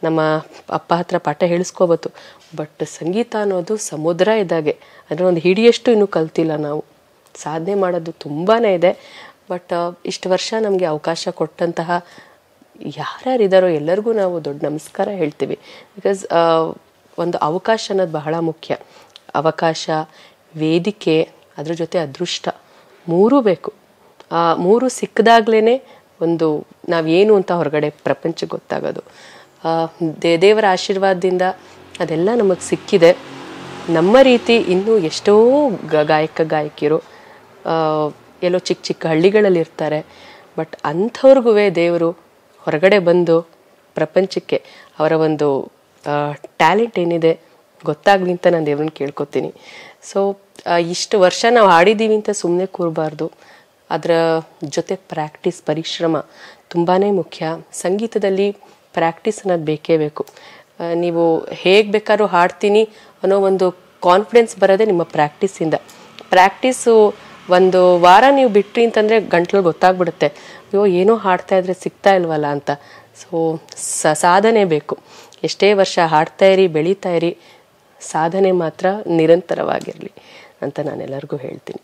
ನಮ್ಮ ಅಪ್ಪ ಹತ್ರ ಪಾಠ ಹೇಳಿಸ್ಕೋಬೋದು, ಬಟ್ ಸಂಗೀತ ಅನ್ನೋದು ಸಮುದ್ರ ಇದ್ದಾಗೆ. ಅಂದರೆ ಒಂದು ಹಿಡಿಯಷ್ಟು ಇನ್ನೂ ಕಲ್ತಿಲ್ಲ ನಾವು. ಸಾಧನೆ ಮಾಡೋದು ತುಂಬಾ ಇದೆ. ಬಟ್ ಇಷ್ಟು ವರ್ಷ ನಮಗೆ ಅವಕಾಶ ಕೊಟ್ಟಂತಹ ಯಾರ್ಯಾರಿದ್ದಾರೋ ಎಲ್ಲರಿಗೂ ನಾವು ದೊಡ್ಡ ನಮಸ್ಕಾರ ಹೇಳ್ತೀವಿ. ಬಿಕಾಸ್ ಒಂದು ಅವಕಾಶ ಅನ್ನೋದು ಬಹಳ ಮುಖ್ಯ. ಅವಕಾಶ, ವೇದಿಕೆ, ಅದ್ರ ಜೊತೆ ಅದೃಷ್ಟ, ಮೂರೂ ಬೇಕು. ಆ ಮೂರು ಸಿಕ್ಕಿದಾಗ್ಲೇ ಒಂದು ನಾವೇನು ಅಂತ ಹೊರಗಡೆ ಪ್ರಪಂಚಕ್ಕೆ ಗೊತ್ತಾಗೋದು. ದೇವರ ಆಶೀರ್ವಾದದಿಂದ ಅದೆಲ್ಲ ನಮಗೆ ಸಿಕ್ಕಿದೆ. ನಮ್ಮ ರೀತಿ ಇನ್ನೂ ಎಷ್ಟೋ ಗಾಯಕಿಯರು ಎಲ್ಲೋ ಚಿಕ್ಕ ಚಿಕ್ಕ ಹಳ್ಳಿಗಳಲ್ಲಿ ಇರ್ತಾರೆ. ಬಟ್ ಅಂಥವ್ರಿಗೂ ದೇವರು ಹೊರಗಡೆ ಬಂದು ಪ್ರಪಂಚಕ್ಕೆ ಅವರ ಒಂದು ಟ್ಯಾಲೆಂಟ್ ಏನಿದೆ ಗೊತ್ತಾಗ್ಲಿ ಅಂತ ನಾನು ದೇವ್ರನ್ನ ಕೇಳ್ಕೊತೀನಿ. ಸೊ ಇಷ್ಟು ವರ್ಷ ನಾವು ಆಡಿದ್ದೀವಿ ಅಂತ ಸುಮ್ಮನೆ ಕೂರಬಾರ್ದು. ಅದರ ಜೊತೆ ಪ್ರಾಕ್ಟೀಸ್, ಪರಿಶ್ರಮ ತುಂಬಾ ಮುಖ್ಯ. ಸಂಗೀತದಲ್ಲಿ ಪ್ರಾಕ್ಟೀಸ್ ಅನ್ನೋದು ಬೇಕೇ ಬೇಕು. ನೀವು ಹೇಗೆ ಬೇಕಾದ್ರೂ ಹಾಡ್ತೀನಿ ಅನ್ನೋ ಒಂದು ಕಾನ್ಫಿಡೆನ್ಸ್ ಬರೋದೇ ನಿಮ್ಮ ಪ್ರಾಕ್ಟೀಸಿಂದ. ಪ್ರಾಕ್ಟೀಸು ಒಂದು ವಾರ ನೀವು ಬಿಟ್ರಿ ಅಂತಂದರೆ ಗಂಟ್ಲಲ್ಲಿ ಗೊತ್ತಾಗ್ಬಿಡುತ್ತೆ, ಅಯ್ಯೋ ಏನೋ ಹಾಡ್ತಾ ಇದ್ರೆ ಸಿಗ್ತಾ ಇಲ್ವಲ್ಲ ಅಂತ. ಸೊ ಸಾಧನೆ ಬೇಕು. ಎಷ್ಟೇ ವರ್ಷ ಹಾಡ್ತಾ ಇರಿ, ಬೆಳೀತಾ ಇರಿ, ಸಾಧನೆ ಮಾತ್ರ ನಿರಂತರವಾಗಿರಲಿ ಅಂತ ನಾನೆಲ್ಲರಿಗೂ ಹೇಳ್ತೀನಿ.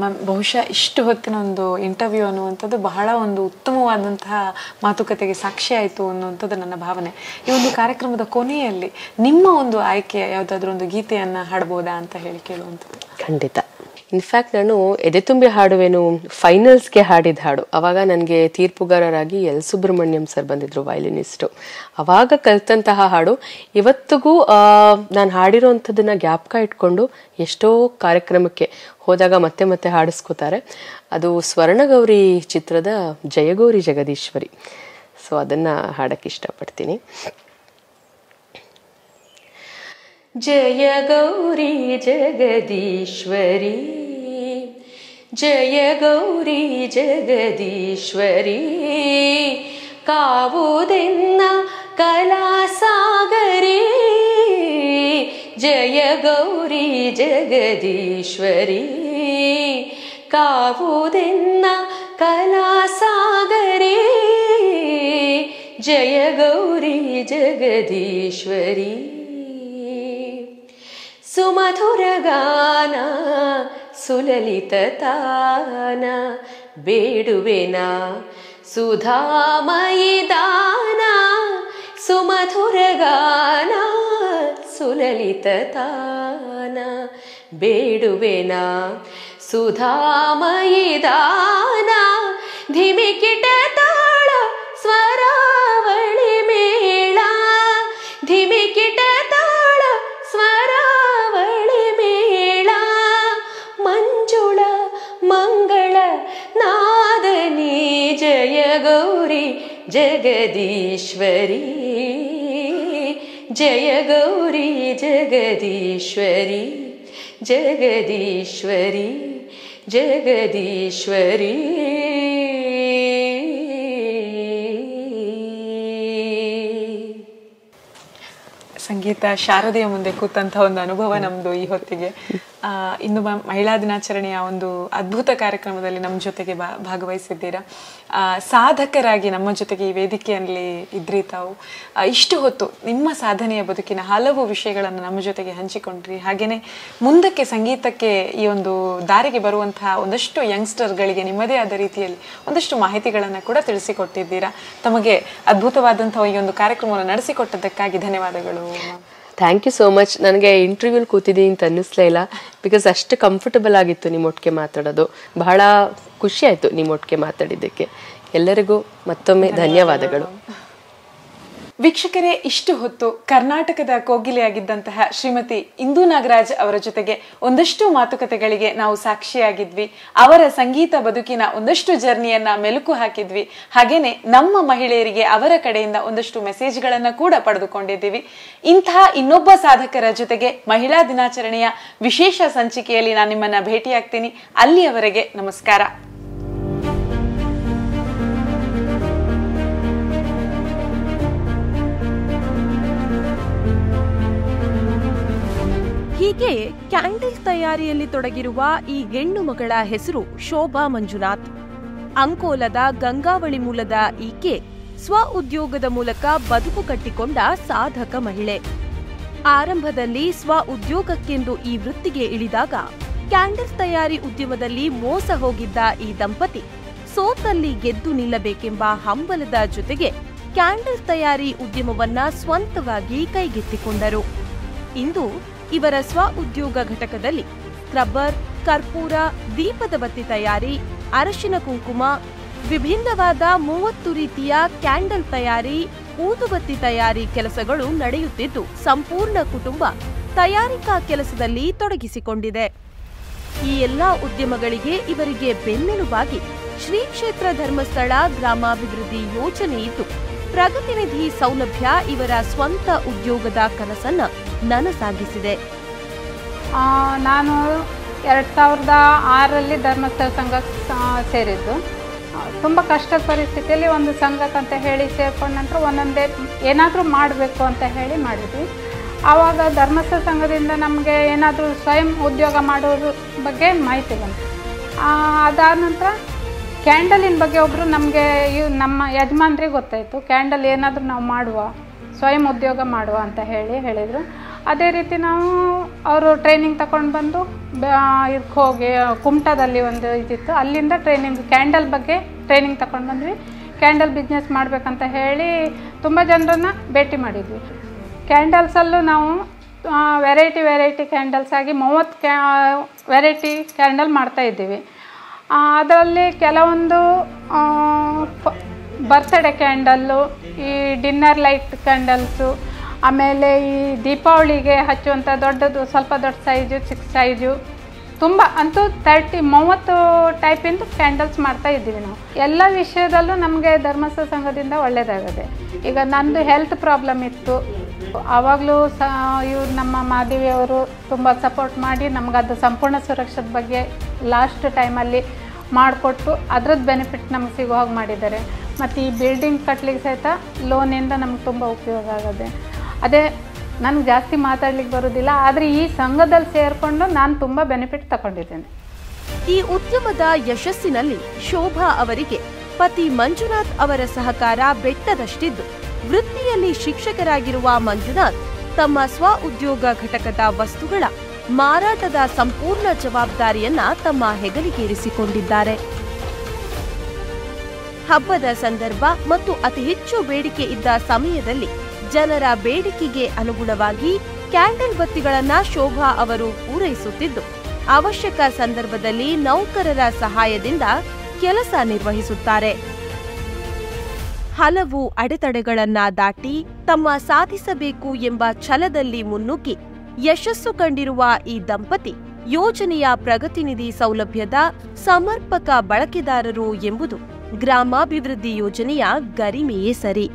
ಮ್ಯಾಮ್, ಬಹುಶಃ ಇಷ್ಟು ಹೊತ್ತಿನ ಒಂದು ಇಂಟರ್ವ್ಯೂ ಅನ್ನುವಂಥದ್ದು ಬಹಳ ಒಂದು ಉತ್ತಮವಾದಂತಹ ಮಾತುಕತೆಗೆ ಸಾಕ್ಷಿ ಆಯಿತು ಅನ್ನುವಂಥದ್ದು ನನ್ನ ಭಾವನೆ. ಈ ಒಂದು ಕಾರ್ಯಕ್ರಮದ ಕೊನೆಯಲ್ಲಿ ನಿಮ್ಮ ಒಂದು ಆಯ್ಕೆ ಯಾವುದಾದ್ರೂ ಒಂದು ಗೀತೆಯನ್ನು ಹಾಡ್ಬೋದಾ ಅಂತ ಹೇಳಿ ಕೇಳುವಂಥದ್ದು. ಖಂಡಿತ. ಇನ್ಫ್ಯಾಕ್ಟ್ ನಾನು ಎದೆ ತುಂಬಿ ಹಾಡುವೆನು ಫೈನಲ್ಸ್ಗೆ ಹಾಡಿದ ಹಾಡು. ಅವಾಗ ನನಗೆ ತೀರ್ಪುಗಾರರಾಗಿ ಎಲ್ ಸುಬ್ರಹ್ಮಣ್ಯಂ ಸರ್ ಬಂದಿದ್ರು, ವಯಲಿನಿಸ್ಟು. ಅವಾಗ ಕಲಿತಂತಹ ಹಾಡು ಇವತ್ತಿಗೂ ನಾನು ಹಾಡಿರೋವಂಥದ್ದನ್ನ ಜ್ಞಾಪಕ ಇಟ್ಕೊಂಡು ಎಷ್ಟೋ ಕಾರ್ಯಕ್ರಮಕ್ಕೆ ಹೋದಾಗ ಮತ್ತೆ ಮತ್ತೆ ಹಾಡಿಸ್ಕೋತಾರೆ. ಅದು ಸ್ವರ್ಣಗೌರಿ ಚಿತ್ರದ ಜಯಗೌರಿ ಜಗದೀಶ್ವರಿ. ಸೊ ಅದನ್ನು ಹಾಡಕ್ಕೆ ಇಷ್ಟಪಡ್ತೀನಿ. ಜಯ ಗೌರಿ ಜಗದೀಶ್ವರಿ, ಜಯ ಗೌರಿ ಜಗದೀಶ್ವರಿ, ಕಾವುದೆನ್ನ ಕಲಾಸಾಗರಿ. ಜಯ ಗೌರಿ ಜಗದೀಶ್ವರಿ, ಕಾವುದೆನ್ನ ಕಲಾಸಾಗರಿ. ಜಯ ಗೌರಿ ಜಗದೀಶ್ವರಿ. ಸುಮಧುರ ಗಾನ ಸುಲಲಿತ ತಾನ ಬೇಡುವೆನ ಸುಧಾಮಯಿ ದಾನ. ಸುಮಧುರ ಗಾನ ಸುಲಲಿತ ತಾನ ಬೇಡುವೆನ ಸುಧಾಮಯಿ ದಾನ. ಧಿಮಿಕಿಟ ತಾಳ ಸ್ವರಾವಳಿ ಮೇಳ, ಧಿಮಿಕಿಟ ತಾಳ ಸ್ವರಾವಳಿ ಮೇಳ. ಮಂಜುಳ ಮಂಗಳ ನಾದನಿ ಜಯ ಗೌರಿ ಜಗದೀಶ್ವರಿ. ಜಯ ಗೌರಿ ಜಗದೀಶ್ವರಿ, ಜಗದೀಶ್ವರಿ, ಜಗದೀಶ್ವರಿ. ಸಂಗೀತ ಶಾರದೆಯ ಮುಂದೆ ಕೂತಂತ ಒಂದು ಅನುಭವ ನಮ್ದು ಈ ಹೊತ್ತಿಗೆ. ಇನ್ನು ಮಹಿಳಾ ದಿನಾಚರಣೆಯ ಒಂದು ಅದ್ಭುತ ಕಾರ್ಯಕ್ರಮದಲ್ಲಿ ನಮ್ಮ ಜೊತೆಗೆ ಭಾಗವಹಿಸಿದ್ದೀರಾ. ಸಾಧಕರಾಗಿ ನಮ್ಮ ಜೊತೆಗೆ ಈ ವೇದಿಕೆಯಲ್ಲಿ ಇದ್ರಿ ತಾವು. ಇಷ್ಟು ಹೊತ್ತು ನಿಮ್ಮ ಸಾಧನೆಯ ಬದುಕಿನ ಹಲವು ವಿಷಯಗಳನ್ನು ನಮ್ಮ ಜೊತೆಗೆ ಹಂಚಿಕೊಂಡ್ರಿ. ಹಾಗೇನೆ ಮುಂದಕ್ಕೆ ಸಂಗೀತಕ್ಕೆ ಈ ಒಂದು ದಾರಿಗೆ ಬರುವಂತಹ ಒಂದಷ್ಟು ಯಂಗ್ಸ್ಟರ್ಗಳಿಗೆ ನಿಮ್ಮದೇ ಆದ ರೀತಿಯಲ್ಲಿ ಒಂದಷ್ಟು ಮಾಹಿತಿಗಳನ್ನು ಕೂಡ ತಿಳಿಸಿಕೊಟ್ಟಿದ್ದೀರಾ. ತಮಗೆ ಅದ್ಭುತವಾದಂತಹ ಈ ಒಂದು ಕಾರ್ಯಕ್ರಮವನ್ನು ನಡೆಸಿಕೊಟ್ಟದ್ದಕ್ಕಾಗಿ ಧನ್ಯವಾದಗಳು. Thank you so much. ನನಗೆ ಇಂಟರ್ವ್ಯೂಲಿ ಕೂತಿದ್ದೀನಿ ಅಂತ ಅನ್ನಿಸ್ಲೇ ಇಲ್ಲ. ಬಿಕಾಸ್ ಅಷ್ಟು ಕಂಫರ್ಟಬಲ್ ಆಗಿತ್ತು ನಿಮ್ಮೊಟ್ಟಿಗೆ ಮಾತಾಡೋದು. ಬಹಳ ಖುಷಿ ಆಯಿತು ನಿಮ್ಮೊಟ್ಟಿಗೆ ಮಾತಾಡಿದ್ದಕ್ಕೆ. ಎಲ್ಲರಿಗೂ ಮತ್ತೊಮ್ಮೆ ಧನ್ಯವಾದಗಳು. ವೀಕ್ಷಕರೇ, ಇಷ್ಟು ಹೊತ್ತು ಕರ್ನಾಟಕದ ಕೋಗಿಲೆಯಾಗಿದ್ದಂತಹ ಶ್ರೀಮತಿ ಇಂದು ನಾಗರಾಜ್ ಅವರ ಜೊತೆಗೆ ಒಂದಷ್ಟು ಮಾತುಕತೆಗಳಿಗೆ ನಾವು ಸಾಕ್ಷಿಯಾಗಿದ್ವಿ. ಅವರ ಸಂಗೀತ ಬದುಕಿನ ಒಂದಷ್ಟು ಜರ್ನಿಯನ್ನ ಮೆಲುಕು ಹಾಕಿದ್ವಿ. ಹಾಗೇನೆ ನಮ್ಮ ಮಹಿಳೆಯರಿಗೆ ಅವರ ಕಡೆಯಿಂದ ಒಂದಷ್ಟು ಮೆಸೇಜ್ಗಳನ್ನ ಕೂಡ ಪಡೆದುಕೊಂಡಿದ್ದೀವಿ. ಇಂತಹ ಇನ್ನೊಬ್ಬ ಸಾಧಕರ ಜೊತೆಗೆ ಮಹಿಳಾ ದಿನಾಚರಣೆಯ ವಿಶೇಷ ಸಂಚಿಕೆಯಲ್ಲಿ ನಾನು ನಿಮ್ಮನ್ನ ಭೇಟಿಯಾಗ್ತೀನಿ. ಅಲ್ಲಿಯವರೆಗೆ ನಮಸ್ಕಾರ. ಹೀಗೆ ಕ್ಯಾಂಡಲ್ ತಯಾರಿಯಲ್ಲಿ ತೊಡಗಿರುವ ಈ ಹೆಣ್ಣು ಮಗಳ ಹೆಸರು ಶೋಭಾ ಮಂಜುನಾಥ್. ಅಂಕೋಲದ ಗಂಗಾವಳಿ ಮೂಲದ ಈಕೆ ಸ್ವ ಉದ್ಯೋಗದ ಮೂಲಕ ಬದುಕು ಕಟ್ಟಿಕೊಂಡ ಸಾಧಕ ಮಹಿಳೆ. ಆರಂಭದಲ್ಲಿ ಸ್ವ ಉದ್ಯೋಗಕ್ಕೆಂದು ಈ ವೃತ್ತಿಗೆ ಇಳಿದಾಗ ಕ್ಯಾಂಡಲ್ ತಯಾರಿ ಉದ್ಯಮದಲ್ಲಿ ಮೋಸ ಹೋಗಿದ್ದ ಈ ದಂಪತಿ ಸೋತಲ್ಲಿ ಗೆದ್ದು ನಿಲ್ಲಬೇಕೆಂಬ ಹಂಬಲದ ಜೊತೆಗೆ ಕ್ಯಾಂಡಲ್ ತಯಾರಿ ಉದ್ಯಮವನ್ನ ಸ್ವಂತವಾಗಿ ಕೈಗೆತ್ತಿಕೊಂಡರು. ಇಂದು ಇವರ ಸ್ವ ಉದ್ಯೋಗ ಘಟಕದಲ್ಲಿ ಸ್ಕ್ರಬ್ಬರ್, ಕರ್ಪೂರ, ದೀಪದ ಬತ್ತಿ ತಯಾರಿ, ಅರಶಿನ ಕುಂಕುಮ, ವಿಭಿನ್ನವಾದ 30 ರೀತಿಯ ಕ್ಯಾಂಡಲ್ ತಯಾರಿ, ಊದುಬತ್ತಿ ತಯಾರಿ ಕೆಲಸಗಳು ನಡೆಯುತ್ತಿದ್ದು ಸಂಪೂರ್ಣ ಕುಟುಂಬ ತಯಾರಿಕಾ ಕೆಲಸದಲ್ಲಿ ತೊಡಗಿಸಿಕೊಂಡಿದೆ. ಈ ಎಲ್ಲಾ ಉದ್ಯಮಗಳಿಗೆ ಇವರಿಗೆ ಬೆನ್ನೆಲುಬಾಗಿ ಶ್ರೀ ಕ್ಷೇತ್ರ ಧರ್ಮಸ್ಥಳ ಗ್ರಾಮಾಭಿವೃದ್ಧಿ ಯೋಜನೆ ಇದ್ದು ಪ್ರಗತಿನಿಧಿ ಸೌಲಭ್ಯ ಇವರ ಸ್ವಂತ ಉದ್ಯೋಗದ ಕನಸನ್ನ ನನಸಾಗಿಸಿದೆ. ನಾನು 2006ರಲ್ಲಿ ಧರ್ಮಸ್ಥಳ ಸಂಘಕ್ಕೆ ಸೇರಿದ್ದು. ತುಂಬ ಕಷ್ಟದ ಪರಿಸ್ಥಿತಿಯಲ್ಲಿ ಒಂದು ಸಂಘಕ್ಕಂತ ಹೇಳಿ ಸೇರ್ಕೊಂಡ ನಂತರ ಒಂದೊಂದೇ ಏನಾದರೂ ಮಾಡಬೇಕು ಅಂತ ಹೇಳಿ ಮಾಡಿದ್ವಿ. ಆವಾಗ ಧರ್ಮಸ್ಥಳ ಸಂಘದಿಂದ ನಮಗೆ ಏನಾದರೂ ಸ್ವಯಂ ಉದ್ಯೋಗ ಮಾಡೋದ್ರ ಬಗ್ಗೆ ಮಾಹಿತಿ ಬಂತು. ಅದಾದ ನಂತರ ಕ್ಯಾಂಡಲಿನ ಬಗ್ಗೆ ಒಬ್ಬರು ನಮಗೆ ನಮ್ಮ ಯಜಮಾನ್ರಿಗೆ ಗೊತ್ತಾಯಿತು, ಕ್ಯಾಂಡಲ್ ಏನಾದರೂ ನಾವು ಮಾಡುವ, ಸ್ವಯಂ ಉದ್ಯೋಗ ಮಾಡುವ ಅಂತ ಹೇಳಿದರು. ಅದೇ ರೀತಿ ನಾವು ಅವರು ಟ್ರೈನಿಂಗ್ ತಗೊಂಡು ಬಂದು ಇದಕ್ಕೆ ಹೋಗಿ ಕುಮಟಾದಲ್ಲಿ ಒಂದು ಇದಿತ್ತು, ಅಲ್ಲಿಂದ ಕ್ಯಾಂಡಲ್ ಬಗ್ಗೆ ಟ್ರೈನಿಂಗ್ ತಗೊಂಡು ಬಂದ್ವಿ. ಕ್ಯಾಂಡಲ್ ಬಿಸ್ನೆಸ್ ಮಾಡಬೇಕಂತ ಹೇಳಿ ತುಂಬ ಜನರನ್ನು ಭೇಟಿ ಮಾಡಿದ್ವಿ. ಕ್ಯಾಂಡಲ್ಸಲ್ಲೂ ನಾವು ವೆರೈಟಿ ಕ್ಯಾಂಡಲ್ಸ್ ಆಗಿ 30 ವೆರೈಟಿ ಕ್ಯಾಂಡಲ್ ಮಾಡ್ತಾಯಿದ್ದೀವಿ. ಅದರಲ್ಲಿ ಕೆಲವೊಂದು ಬರ್ತ್ಡೇ ಕ್ಯಾಂಡಲ್ಲು, ಈ ಡಿನ್ನರ್ ಲೈಟ್ ಕ್ಯಾಂಡಲ್ಸು, ಆಮೇಲೆ ಈ ದೀಪಾವಳಿಗೆ ಹಚ್ಚುವಂಥ ದೊಡ್ಡದು, ಸ್ವಲ್ಪ ದೊಡ್ಡ ಸೈಜು, ಚಿಕ್ಕ ಸೈಜು, ತುಂಬ ಅಂತೂ 30 ಟೈಪಿಂದು ಕ್ಯಾಂಡಲ್ಸ್ ಮಾಡ್ತಾ ಇದ್ದೀವಿ ನಾವು. ಎಲ್ಲ ವಿಷಯದಲ್ಲೂ ನಮಗೆ ಧರ್ಮಸ್ಥಳ ಸಂಘದಿಂದ ಒಳ್ಳೆಯದಾಗಿದೆ. ಈಗ ನಂದು ಹೆಲ್ತ್ ಪ್ರಾಬ್ಲಮ್ ಇತ್ತು, ಆವಾಗಲೂ ಇವ್ರು ನಮ್ಮ ಮಾದೇವಿಯವರು ತುಂಬ ಸಪೋರ್ಟ್ ಮಾಡಿ ನಮಗದು ಸಂಪೂರ್ಣ ಸುರಕ್ಷತೆ ಬಗ್ಗೆ ಲಾಸ್ಟ್ ಟೈಮಲ್ಲಿ ಮಾಡಿಕೊಟ್ಟು ಅದರದ್ದು ಬೆನಿಫಿಟ್ ನಮ್ಗೆ ಸಿಗೋ ಹಾಗೆ ಮಾಡಿದ್ದಾರೆ. ಮತ್ತು ಈ ಬಿಲ್ಡಿಂಗ್ ಕಟ್ಟಲಿಕ್ಕೆ ಸಹಿತ ಲೋನಿಂದ ನಮ್ಗೆ ತುಂಬ ಉಪಯೋಗ ಆಗಿದೆ. ಅದೇ ನನಗೆ ಜಾಸ್ತಿ ಮಾತಾಡ್ಲಿಕ್ಕೆ ಬರೋದಿಲ್ಲ, ಆದರೆ ಈ ಸಂಘದಲ್ಲಿ ಸೇರಿಕೊಂಡು ನಾನು ತುಂಬ ಬೆನಿಫಿಟ್ ತಗೊಂಡಿದ್ದೇನೆ. ಈ ಉದ್ಯಮದ ಯಶಸ್ಸಿನಲ್ಲಿ ಶೋಭಾ ಅವರಿಗೆ ಪತಿ ಮಂಜುನಾಥ್ ಅವರ ಸಹಕಾರ ಬೆಟ್ಟದಷ್ಟಿದ್ದು, ವೃತ್ತಿಯಲ್ಲಿ ಶಿಕ್ಷಕರಾಗಿರುವ ಮಂಜುನಾಥ್ ತಮ್ಮ ಸ್ವ ಉದ್ಯೋಗ ಘಟಕದ ವಸ್ತುಗಳ ಮಾರಾಟದ ಸಂಪೂರ್ಣ ಜವಾಬ್ದಾರಿಯನ್ನ ತಮ್ಮ ಹೆಗಲಿಗೇರಿಸಿಕೊಂಡಿದ್ದಾರೆ. ಹಬ್ಬದ ಸಂದರ್ಭ ಮತ್ತು ಅತಿ ಹೆಚ್ಚು ಬೇಡಿಕೆ ಇದ್ದ ಸಮಯದಲ್ಲಿ ಜನರ ಬೇಡಿಕೆಗೆ ಅನುಗುಣವಾಗಿ ಕ್ಯಾಂಡಲ್ ಬತ್ತಿಗಳನ್ನ ಶೋಭಾ ಅವರು ಪೂರೈಸುತ್ತಿದ್ದು, ಅವಶ್ಯಕ ಸಂದರ್ಭದಲ್ಲಿ ನೌಕರರ ಸಹಾಯದಿಂದ ಕೆಲಸ ನಿರ್ವಹಿಸುತ್ತಾರೆ. ಹಲವು ಅಡೆತಡೆಗಳನ್ನ ದಾಟಿ ತಮ್ಮ ಸಾಧಿಸಬೇಕು ಎಂಬ ಛಲದಲ್ಲಿ ಮುನ್ನುಗ್ಗಿ ಯಶಸ್ಸು ಕಂಡಿರುವ ಈ ದಂಪತಿ ಯೋಜನೆಯ ಪ್ರಗತಿನಿಧಿ ಸೌಲಭ್ಯದ ಸಮರ್ಪಕ ಬಳಕೆದಾರರು ಎಂಬುದು ಗ್ರಾಮಾಭಿವೃದ್ಧಿ ಯೋಜನೆಯ ಗರಿಮೆಯೇ ಸರಿ.